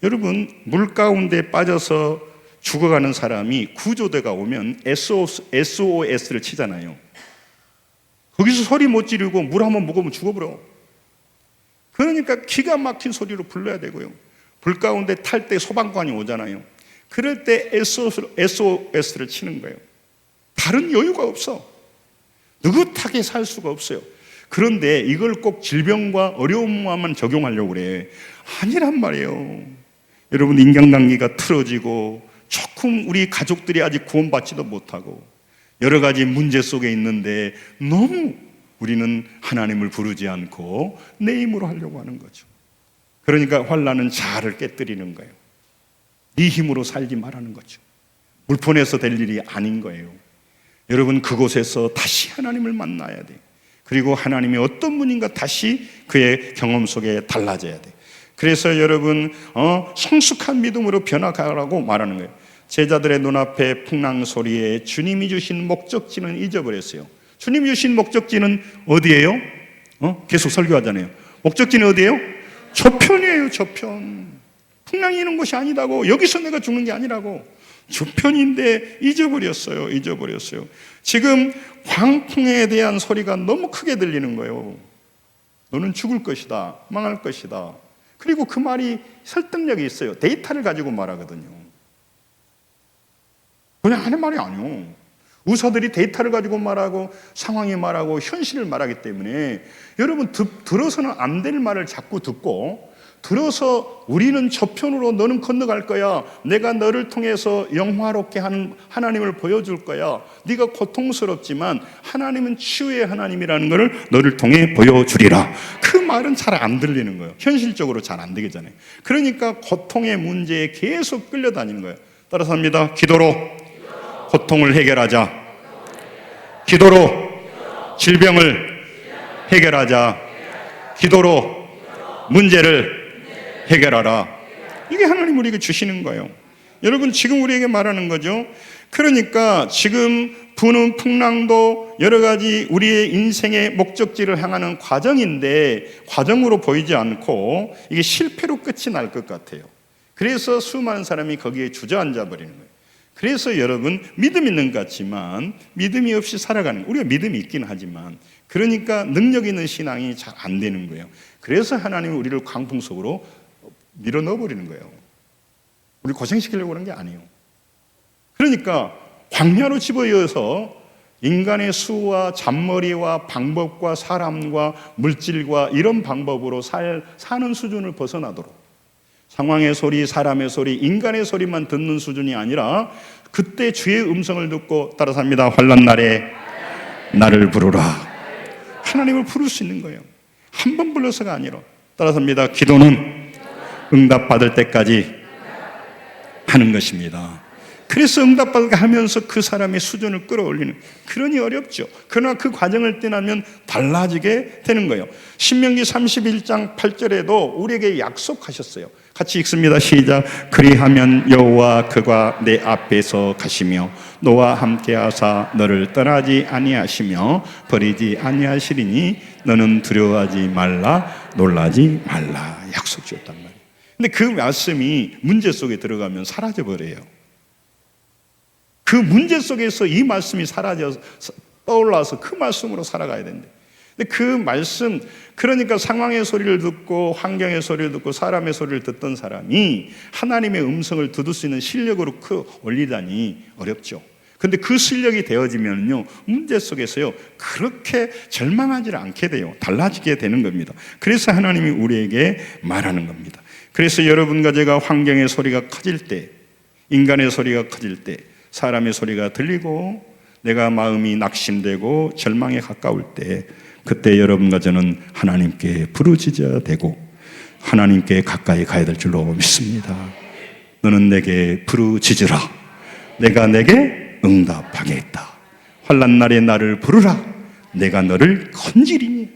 여러분, 물 가운데 빠져서 죽어가는 사람이 구조대가 오면 SOS를 치잖아요. 거기서 소리 못 지르고 물 한번 먹으면 죽어버려. 그러니까 기가 막힌 소리로 불러야 되고요. 불 가운데 탈 때 소방관이 오잖아요. 그럴 때 SOS를 치는 거예요. 다른 여유가 없어. 느긋하게 살 수가 없어요. 그런데 이걸 꼭 질병과 어려움만 적용하려고 그래. 아니란 말이에요. 여러분, 인간관계가 틀어지고 조금 우리 가족들이 아직 구원받지도 못하고 여러 가지 문제 속에 있는데 너무 우리는 하나님을 부르지 않고 내 힘으로 하려고 하는 거죠. 그러니까 환난은 자아를 깨뜨리는 거예요. 네 힘으로 살지 말라는 거죠. 물폰에서 될 일이 아닌 거예요. 여러분, 그곳에서 다시 하나님을 만나야 돼요. 그리고 하나님이 어떤 분인가 다시 그의 경험 속에 달라져야 돼요. 그래서 여러분, 성숙한 믿음으로 변화가라고 말하는 거예요. 제자들의 눈앞에 풍랑 소리에 주님이 주신 목적지는 잊어버렸어요. 주님이 주신 목적지는 어디예요? 계속 설교하잖아요. 목적지는 어디예요? 저편이에요. 저편. 풍랑이 있는 곳이 아니라고. 여기서 내가 죽는 게 아니라고. 저편인데 잊어버렸어요. 잊어버렸어요. 지금 광풍에 대한 소리가 너무 크게 들리는 거예요. 너는 죽을 것이다. 망할 것이다. 그리고 그 말이 설득력이 있어요. 데이터를 가지고 말하거든요. 그냥 하는 말이 아니에요. 의사들이 데이터를 가지고 말하고 상황이 말하고 현실을 말하기 때문에 여러분, 들어서는 안 될 말을 자꾸 듣고 들어서 우리는 저편으로 너는 건너갈 거야. 내가 너를 통해서 영화롭게 하는 하나님을 보여줄 거야. 네가 고통스럽지만 하나님은 치유의 하나님이라는 것을 너를 통해 보여주리라. 그 말은 잘 안 들리는 거예요. 현실적으로 잘 안 되겠잖아요. 그러니까 고통의 문제에 계속 끌려다니는 거예요. 따라서 합니다. 기도로 고통을 해결하자. 기도로 질병을 해결하자. 기도로 문제를 해결하라. 이게 하나님 우리에게 주시는 거예요. 여러분, 지금 우리에게 말하는 거죠. 그러니까 지금 부는 풍랑도 여러 가지 우리의 인생의 목적지를 향하는 과정인데, 과정으로 보이지 않고 이게 실패로 끝이 날 것 같아요. 그래서 수많은 사람이 거기에 주저앉아 버리는 거예요. 그래서 여러분, 믿음 있는 것 같지만 믿음이 없이 살아가는, 우리가 믿음이 있긴 하지만 그러니까 능력 있는 신앙이 잘 안 되는 거예요. 그래서 하나님은 우리를 광풍 속으로 밀어 넣어 버리는 거예요. 우리 고생시키려고 그런 게 아니에요. 그러니까 광야로 집어넣어서 인간의 수와 잔머리와 방법과 사람과 물질과 이런 방법으로 사는 수준을 벗어나도록, 상황의 소리, 사람의 소리, 인간의 소리만 듣는 수준이 아니라 그때 주의 음성을 듣고 따라서 합니다. 환난 날에 나를 부르라. 하나님을 부를 수 있는 거예요. 한 번 불러서가 아니라. 따라서 합니다. 기도는 응답받을 때까지 하는 것입니다. 그래서 응답받게 하면서 그 사람의 수준을 끌어올리는, 그러니 어렵죠. 그러나 그 과정을 지나면 달라지게 되는 거예요. 신명기 31장 8절에도 우리에게 약속하셨어요. 같이 읽습니다. 시작. 그리하면 여호와 그가 내 앞에서 가시며 너와 함께 하사 너를 떠나지 아니하시며 버리지 아니하시리니 너는 두려워하지 말라, 놀라지 말라. 약속 주었단 말이에요. 근데 그 말씀이 문제 속에 들어가면 사라져버려요. 그 문제 속에서 이 말씀이 사라져서 떠올라서 그 말씀으로 살아가야 된대. 근데 그 말씀, 그러니까 상황의 소리를 듣고 환경의 소리를 듣고 사람의 소리를 듣던 사람이 하나님의 음성을 듣을 수 있는 실력으로 올리다니 어렵죠. 근데 그 실력이 되어지면요, 문제 속에서요 그렇게 절망하지 않게 돼요. 달라지게 되는 겁니다. 그래서 하나님이 우리에게 말하는 겁니다. 그래서 여러분과 제가 환경의 소리가 커질 때, 인간의 소리가 커질 때, 사람의 소리가 들리고 내가 마음이 낙심되고 절망에 가까울 때, 그때 여러분과 저는 하나님께 부르짖어야 되고 하나님께 가까이 가야 될 줄로 믿습니다. 너는 내게 부르짖으라. 내가 내게 응답하겠다. 환난 날에 나를 부르라. 내가 너를 건지리니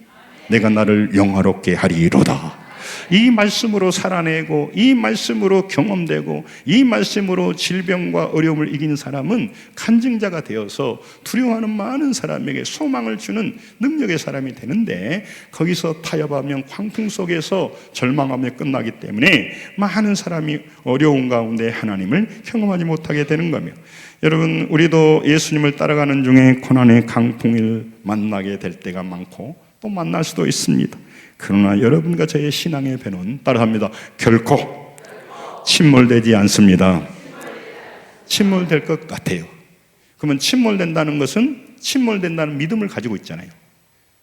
내가 나를 영화롭게 하리로다. 이 말씀으로 살아내고 이 말씀으로 경험되고 이 말씀으로 질병과 어려움을 이긴 사람은 간증자가 되어서 두려워하는 많은 사람에게 소망을 주는 능력의 사람이 되는데, 거기서 타협하면 광풍 속에서 절망하며 끝나기 때문에 많은 사람이 어려운 가운데 하나님을 경험하지 못하게 되는 거며, 여러분, 우리도 예수님을 따라가는 중에 고난의 강풍을 만나게 될 때가 많고 또 만날 수도 있습니다. 그러나 여러분과 저의 신앙의 배는 따라합니다. 결코 침몰되지 않습니다. 침몰될 것 같아요. 그러면 침몰된다는 것은 침몰된다는 믿음을 가지고 있잖아요.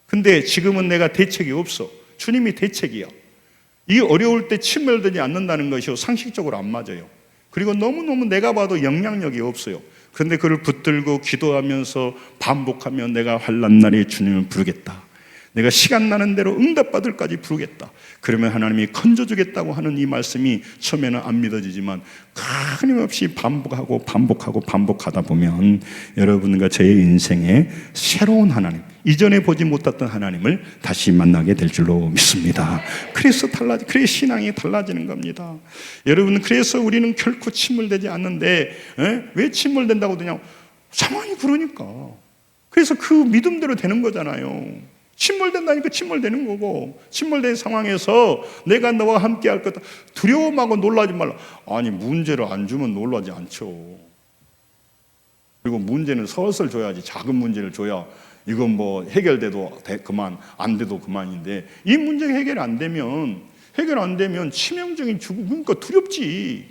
근데 지금은 내가 대책이 없어. 주님이 대책이야. 이 어려울 때 침몰되지 않는다는 것이 상식적으로 안 맞아요. 그리고 너무너무 내가 봐도 영향력이 없어요. 그런데 그를 붙들고 기도하면서 반복하면 내가 환난 날에 주님을 부르겠다. 내가 시간 나는 대로 응답받을까지 부르겠다. 그러면 하나님이 건져주겠다고 하는 이 말씀이 처음에는 안 믿어지지만 끊임없이 반복하다 보면 여러분과 저의 인생에 새로운 하나님, 이전에 보지 못했던 하나님을 다시 만나게 될 줄로 믿습니다. 그래서 신앙이 달라지는 겁니다. 여러분, 그래서 우리는 결코 침몰되지 않는데, 왜 침몰된다고 되냐? 상황이 그러니까. 그래서 그 믿음대로 되는 거잖아요. 침몰된다니까 침몰되는 거고, 침몰된 상황에서 내가 너와 함께 할 거다. 두려움하고 놀라지 말라. 아니, 문제를 안 주면 놀라지 않죠. 그리고 문제는 서서히 줘야지. 작은 문제를 줘야 이건 뭐 해결돼도 그만, 안 돼도 그만인데, 이 문제가 해결 안 되면 치명적인 죽음, 그러니까 두렵지.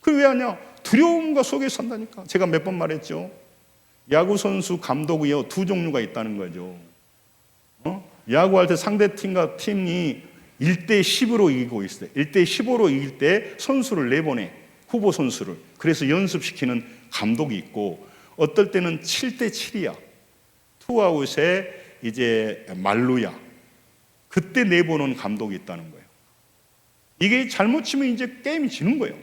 그게 왜 하냐? 두려움과 속에 산다니까. 제가 몇 번 말했죠. 야구선수 감독이요, 두 종류가 있다는 거죠. 야구할 때 상대 팀과 팀이 1대10으로 이기고 있을 때, 1대15로 이길 때 선수를 내보내, 후보 선수를. 그래서 연습시키는 감독이 있고, 어떨 때는 7대7이야. 투아웃에 이제 만루야. 그때 내보는 감독이 있다는 거예요. 이게 잘못 치면 이제 게임이 지는 거예요.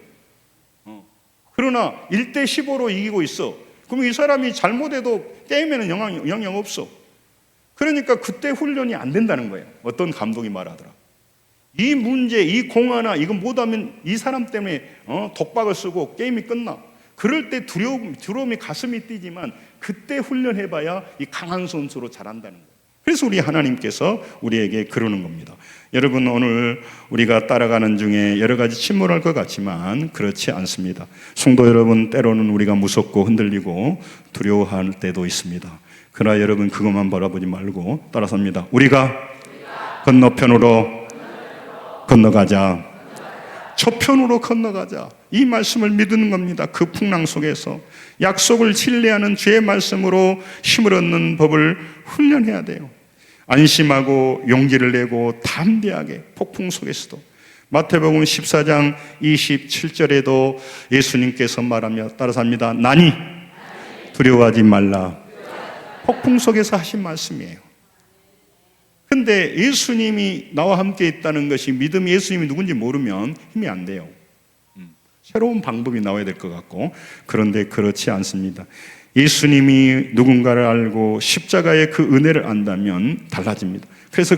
그러나 1대15로 이기고 있어. 그럼 이 사람이 잘못해도 게임에는 영향 없어. 그러니까 그때 훈련이 안 된다는 거예요. 어떤 감독이 말하더라. 이 문제, 이 공하나 이거 못하면 이 사람 때문에 독박을 쓰고 게임이 끝나. 그럴 때 두려움이 가슴이 뛰지만 그때 훈련해봐야 이 강한 선수로 자란다는 거예요. 그래서 우리 하나님께서 우리에게 그러는 겁니다. 여러분, 오늘 우리가 따라가는 중에 여러 가지 침몰할 것 같지만 그렇지 않습니다. 성도 여러분, 때로는 우리가 무섭고 흔들리고 두려워할 때도 있습니다. 그러나 여러분, 그것만 바라보지 말고 따라섭니다. 우리가 건너편으로 건너가자. 저편으로 건너가자. 이 말씀을 믿는 겁니다. 그 풍랑 속에서 약속을 신뢰하는 주의 말씀으로 힘을 얻는 법을 훈련해야 돼요. 안심하고 용기를 내고 담대하게 폭풍 속에서도. 마태복음 14장 27절에도 예수님께서 말하며 따라삽니다. 나니 두려워하지 말라. 폭풍 속에서 하신 말씀이에요. 근데 예수님이 나와 함께 있다는 것이, 믿음이 예수님이 누군지 모르면 힘이 안 돼요. 새로운 방법이 나와야 될 것 같고, 그런데 그렇지 않습니다. 예수님이 누군가를 알고 십자가의 그 은혜를 안다면 달라집니다. 그래서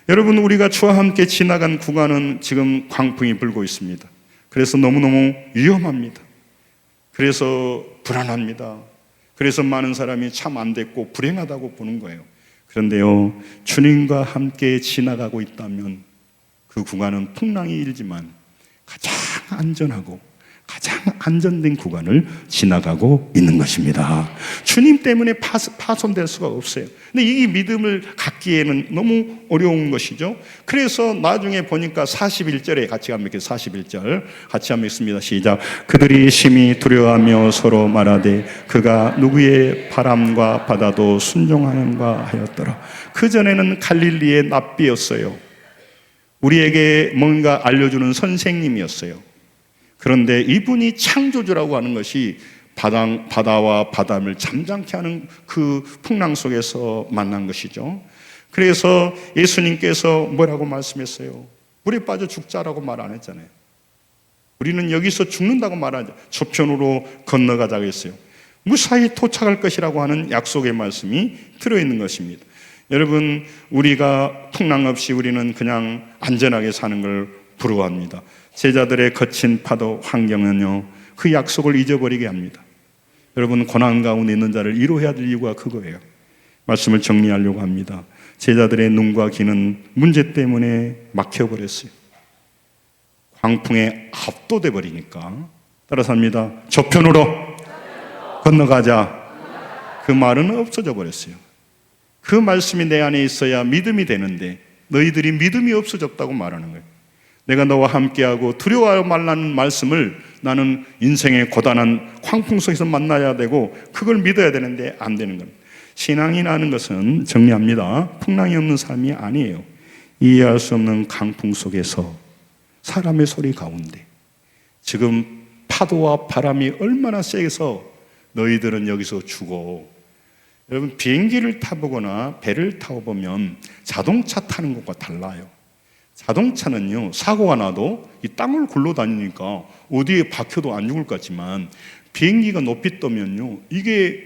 여러분, 우리가 주와 함께 지나간 구간은 지금 광풍이 불고 있습니다. 그래서 너무너무 위험합니다. 그래서 불안합니다. 그래서 많은 사람이 참 안 됐고 불행하다고 보는 거예요. 그런데요, 주님과 함께 지나가고 있다면 그 구간은 풍랑이 일지만 가장 안전하고 가장 안전된 구간을 지나가고 있는 것입니다. 주님 때문에 파손될 수가 없어요. 근데 이 믿음을 갖기에는 너무 어려운 것이죠. 그래서 나중에 보니까 41절에 같이 한번 읽겠습니다. 41절 같이 한번 읽습니다. 시작. 그들이 심히 두려워하며 서로 말하되 그가 누구의 바람과 바다도 순종하는가 하였더라. 그전에는 갈릴리의 납비였어요. 우리에게 뭔가 알려주는 선생님이었어요. 그런데 이분이 창조주라고 하는 것이 바다와 바람을 잠잠케 하는 그 풍랑 속에서 만난 것이죠. 그래서 예수님께서 뭐라고 말씀했어요? 물에 빠져 죽자라고 말 안 했잖아요. 우리는 여기서 죽는다고 말하죠. 저편으로 건너가자고 했어요. 무사히 도착할 것이라고 하는 약속의 말씀이 들어있는 것입니다. 여러분, 우리가 풍랑 없이 우리는 그냥 안전하게 사는 걸 부러워합니다. 제자들의 거친 파도 환경은요, 그 약속을 잊어버리게 합니다. 여러분, 고난 가운데 있는 자를 위로해야 될 이유가 그거예요. 말씀을 정리하려고 합니다. 제자들의 눈과 귀는 문제 때문에 막혀버렸어요. 광풍에 압도돼 버리니까. 따라서 합니다. 저편으로 건너가자. 그 말은 없어져 버렸어요. 그 말씀이 내 안에 있어야 믿음이 되는데 너희들이 믿음이 없어졌다고 말하는 거예요. 내가 너와 함께하고 두려워하지 말라는 말씀을 나는 인생의 고단한 광풍 속에서 만나야 되고 그걸 믿어야 되는데 안 되는 겁니다. 신앙이라는 것은 정리합니다. 풍랑이 없는 삶이 아니에요. 이해할 수 없는 강풍 속에서 사람의 소리 가운데 지금 파도와 바람이 얼마나 세서 너희들은 여기서 죽어. 여러분, 비행기를 타보거나 배를 타보면 자동차 타는 것과 달라요. 자동차는요, 사고가 나도 이 땅을 굴러다니니까 어디에 박혀도 안 죽을 것 같지만 비행기가 높이 떠면요, 이게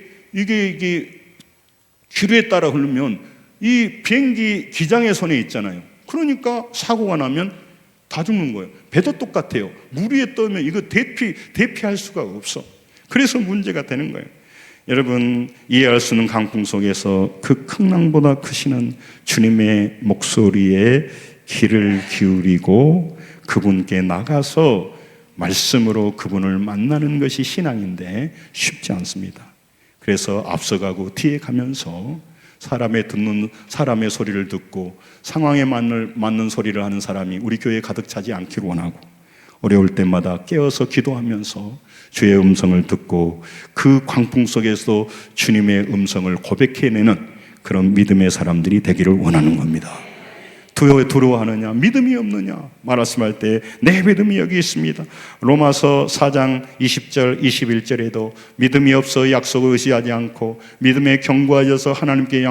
기류에 따라 흐르면 이 비행기 기장의 손에 있잖아요. 그러니까 사고가 나면 다 죽는 거예요. 배도 똑같아요. 물 위에 떠면 이거 대피할 수가 없어. 그래서 문제가 되는 거예요. 여러분, 이해할 수 있는 강풍 속에서 그 풍랑보다 크시는 주님의 목소리에 귀를 기울이고 그분께 나가서 말씀으로 그분을 만나는 것이 신앙인데 쉽지 않습니다. 그래서 앞서가고 뒤에 가면서 사람의 소리를 듣고 상황에 맞는 소리를 하는 사람이 우리 교회에 가득 차지 않기를 원하고, 어려울 때마다 깨어서 기도하면서 주의 음성을 듣고 그 광풍 속에서 주님의 음성을 고백해내는 그런 믿음의 사람들이 되기를 원하는 겁니다. 두려워하느냐? 믿음이 없느냐? 말씀할 때 내 믿음이 여기 있습니다. 로마서 4장 20절 21절에도 믿음이 없어 약속을 의지하지 않고 믿음에 견고하여서 하나님께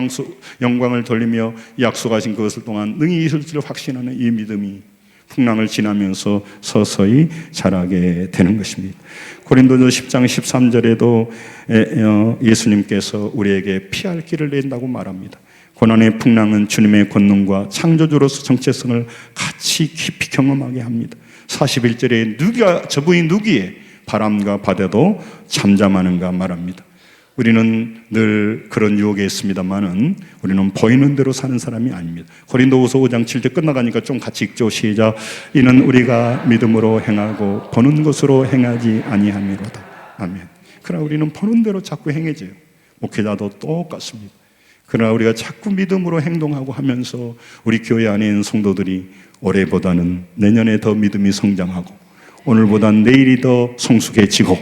영광을 돌리며 약속하신 그것을 동안 능히 이룰 줄 확신하는 이 믿음이 풍랑을 지나면서 서서히 자라게 되는 것입니다. 고린도서 10장 13절에도 예수님께서 우리에게 피할 길을 낸다고 말합니다. 고난의 풍랑은 주님의 권능과 창조주로서 정체성을 같이 깊이 경험하게 합니다. 41절에 누가 저 부인 누기에 바람과 바다도 잠잠하는가 말합니다. 우리는 늘 그런 유혹에 있습니다만은 우리는 보이는 대로 사는 사람이 아닙니다. 고린도후서 5장 7절 끝나가니까 좀 같이 읽죠. 시작. 이는 우리가 믿음으로 행하고 보는 것으로 행하지 아니함이로다. 아멘. 그러나 우리는 보는 대로 자꾸 행해져요. 목회자도 똑같습니다. 그러나 우리가 자꾸 믿음으로 행동하고 하면서 우리 교회 안에 있는 성도들이 올해보다는 내년에 더 믿음이 성장하고 오늘보다는 내일이 더 성숙해지고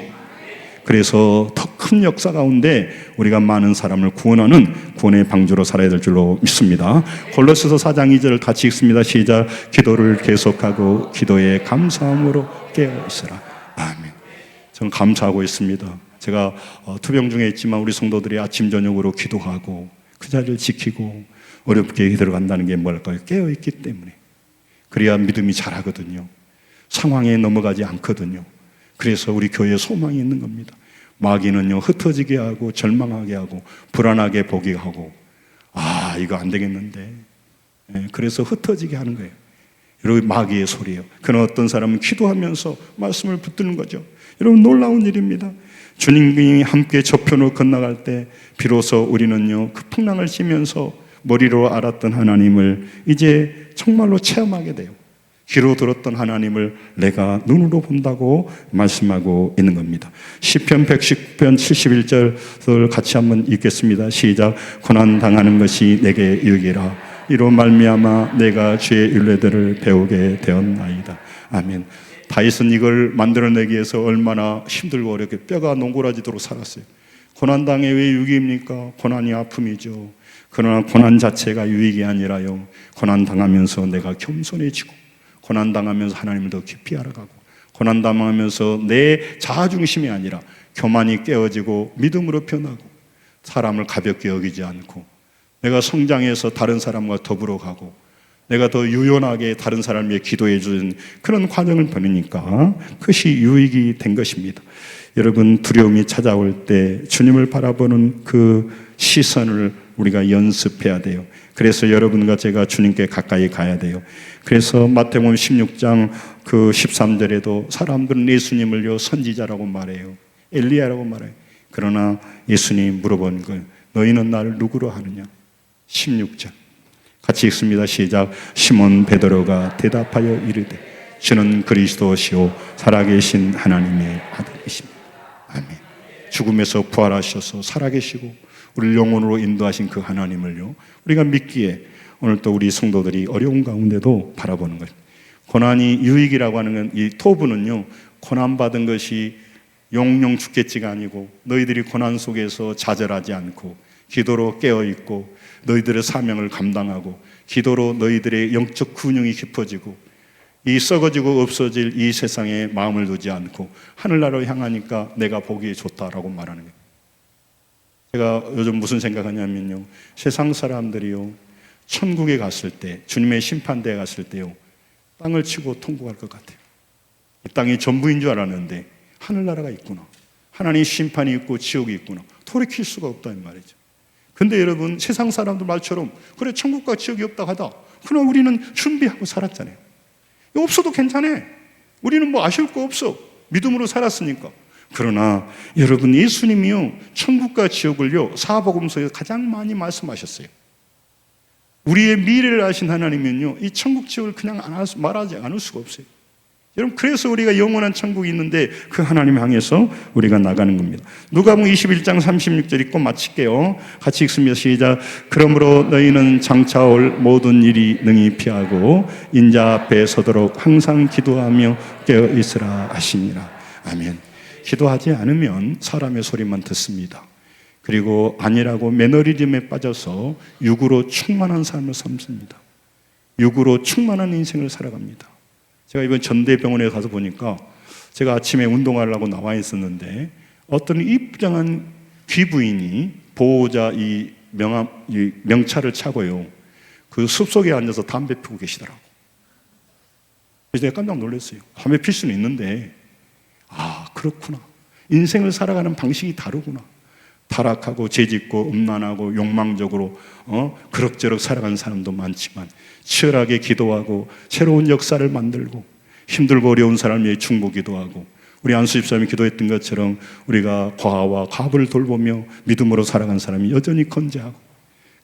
그래서 더 큰 역사 가운데 우리가 많은 사람을 구원하는 구원의 방주로 살아야 될 줄로 믿습니다. 골로새서 4장 2절을 같이 읽습니다. 시작. 기도를 계속하고 기도에 감사함으로 깨어 있으라. 아멘. 저는 감사하고 있습니다. 제가 투병 중에 있지만 우리 성도들이 아침 저녁으로 기도하고 그 자리를 지키고 어렵게 들어간다는 게 뭘까요? 깨어 있기 때문에. 그래야 믿음이 자라거든요. 상황에 넘어가지 않거든요. 그래서 우리 교회에 소망이 있는 겁니다. 마귀는요, 흩어지게 하고 절망하게 하고 불안하게 보게 하고 이거 안 되겠는데. 그래서 흩어지게 하는 거예요. 여러분, 마귀의 소리예요. 그러나 어떤 사람은 기도하면서 말씀을 붙드는 거죠. 여러분, 놀라운 일입니다. 주님이 함께 저편으로 건너갈 때 비로소 우리는요, 그 풍랑을 쉬면서 머리로 알았던 하나님을 이제 정말로 체험하게 돼요. 귀로 들었던 하나님을 내가 눈으로 본다고 말씀하고 있는 겁니다. 시편 119편 71절을 같이 한번 읽겠습니다. 시작. 고난 당하는 것이 내게 유익이라. 이로 말미암아 내가 주의 율례들을 배우게 되었나이다. 아멘. 다윗은 이걸 만들어내기 위해서 얼마나 힘들고 어렵게 뼈가 농고라지도록 살았어요. 고난당해 왜 유익입니까? 고난이 아픔이죠. 그러나 고난 자체가 유익이 아니라요, 고난당하면서 내가 겸손해지고 고난당하면서 하나님을 더 깊이 알아가고 고난당하면서 내 자아중심이 아니라 교만이 깨어지고 믿음으로 변하고 사람을 가볍게 여기지 않고 내가 성장해서 다른 사람과 더불어 가고 내가 더 유연하게 다른 사람을 위해 기도해 주는 그런 과정을 보내니까 그것이 유익이 된 것입니다. 여러분, 두려움이 찾아올 때 주님을 바라보는 그 시선을 우리가 연습해야 돼요. 그래서 여러분과 제가 주님께 가까이 가야 돼요. 그래서 마태복음 16장 그 13절에도 사람들은 예수님을요, 선지자라고 말해요. 엘리야라고 말해요. 그러나 예수님이 물어본 걸 너희는 나를 누구로 하느냐? 16절 같이 읽습니다. 시작. 시몬 베드로가 대답하여 이르되 주는 그리스도시요 살아계신 하나님의 아들이십니다. 아멘. 죽음에서 부활하셔서 살아계시고 우리를 영원으로 인도하신 그 하나님을요, 우리가 믿기에 오늘 또 우리 성도들이 어려운 가운데도 바라보는 거예요. 고난이 유익이라고 하는 건, 이 토부는요, 고난받은 것이 영영 죽겠지가 아니고 너희들이 고난 속에서 좌절하지 않고 기도로 깨어있고 너희들의 사명을 감당하고 기도로 너희들의 영적 근육이 깊어지고 이 썩어지고 없어질 이 세상에 마음을 두지 않고 하늘나라로 향하니까 내가 보기에 좋다라고 말하는 거예요. 제가 요즘 무슨 생각하냐면요, 세상 사람들이요, 천국에 갔을 때, 주님의 심판대에 갔을 때요, 땅을 치고 통곡할 것 같아요. 이 땅이 전부인 줄 알았는데 하늘나라가 있구나, 하나님의 심판이 있고 지옥이 있구나, 돌이킬 수가 없다는 말이죠. 근데 여러분, 세상 사람들 말처럼 그래 천국과 지옥이 없다 하다, 그러나 우리는 준비하고 살았잖아요. 없어도 괜찮아. 우리는 뭐 아쉬울 거 없어. 믿음으로 살았으니까. 그러나 여러분, 예수님이요, 천국과 지옥을요, 사복음서에 가장 많이 말씀하셨어요. 우리의 미래를 아신 하나님은요, 이 천국 지옥을 그냥 말하지 않을 수가 없어요. 여러분, 그래서 우리가 영원한 천국이 있는데 그 하나님 향해서 우리가 나가는 겁니다. 누가복음 21장 36절 읽고 마칠게요. 같이 읽습니다. 시작. 그러므로 너희는 장차 올 모든 일이 능히 피하고 인자 앞에 서도록 항상 기도하며 깨어 있으라 하시니라. 아멘. 기도하지 않으면 사람의 소리만 듣습니다. 그리고 아니라고 매너리즘에 빠져서 육으로 충만한 삶을 삶습니다. 육으로 충만한 인생을 살아갑니다. 제가 이번 전대병원에 가서 보니까 제가 아침에 운동하려고 나와 있었는데 어떤 입장한 귀부인이 보호자 이 명찰을 차고요, 그 숲속에 앉아서 담배 피우고 계시더라고. 그래서 내가 깜짝 놀랐어요. 담배 필 수는 있는데 그렇구나. 인생을 살아가는 방식이 다르구나. 타락하고 죄짓고 음란하고 욕망적으로 그럭저럭 살아가는 사람도 많지만 치열하게 기도하고 새로운 역사를 만들고 힘들고 어려운 사람을 위해 중보기도 하고 우리 안수 집사님이 기도했던 것처럼 우리가 과와 과부를 돌보며 믿음으로 살아간 사람이 여전히 건재하고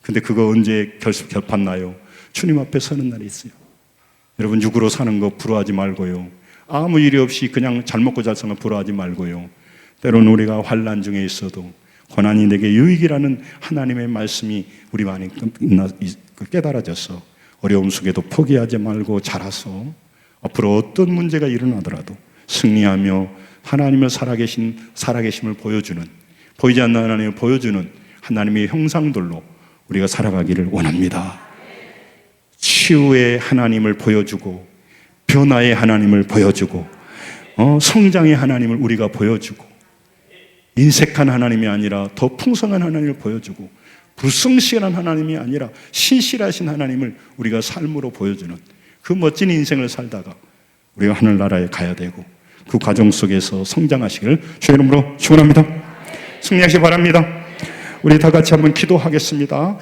근데 그거 언제 결판나요? 주님 앞에 서는 날이 있어요. 여러분 육으로 사는 거 부러워하지 말고요. 아무 일이 없이 그냥 잘 먹고 잘 사는 거 부러워하지 말고요. 때로는 우리가 환난 중에 있어도 고난이 내게 유익이라는 하나님의 말씀이 우리 안에 깨달아져서 어려움 속에도 포기하지 말고 자라서 앞으로 어떤 문제가 일어나더라도 승리하며 하나님의 살아계심을 보여주는 보이지 않는 하나님을 보여주는 하나님의 형상들로 우리가 살아가기를 원합니다. 치유의 하나님을 보여주고 변화의 하나님을 보여주고 성장의 하나님을 우리가 보여주고 인색한 하나님이 아니라 더 풍성한 하나님을 보여주고 불성실한 하나님이 아니라 신실하신 하나님을 우리가 삶으로 보여주는 그 멋진 인생을 살다가 우리가 하늘나라에 가야 되고 그 과정 속에서 성장하시기를 주의 이름으로 축원합니다. 승리하시기 바랍니다. 우리 다 같이 한번 기도하겠습니다.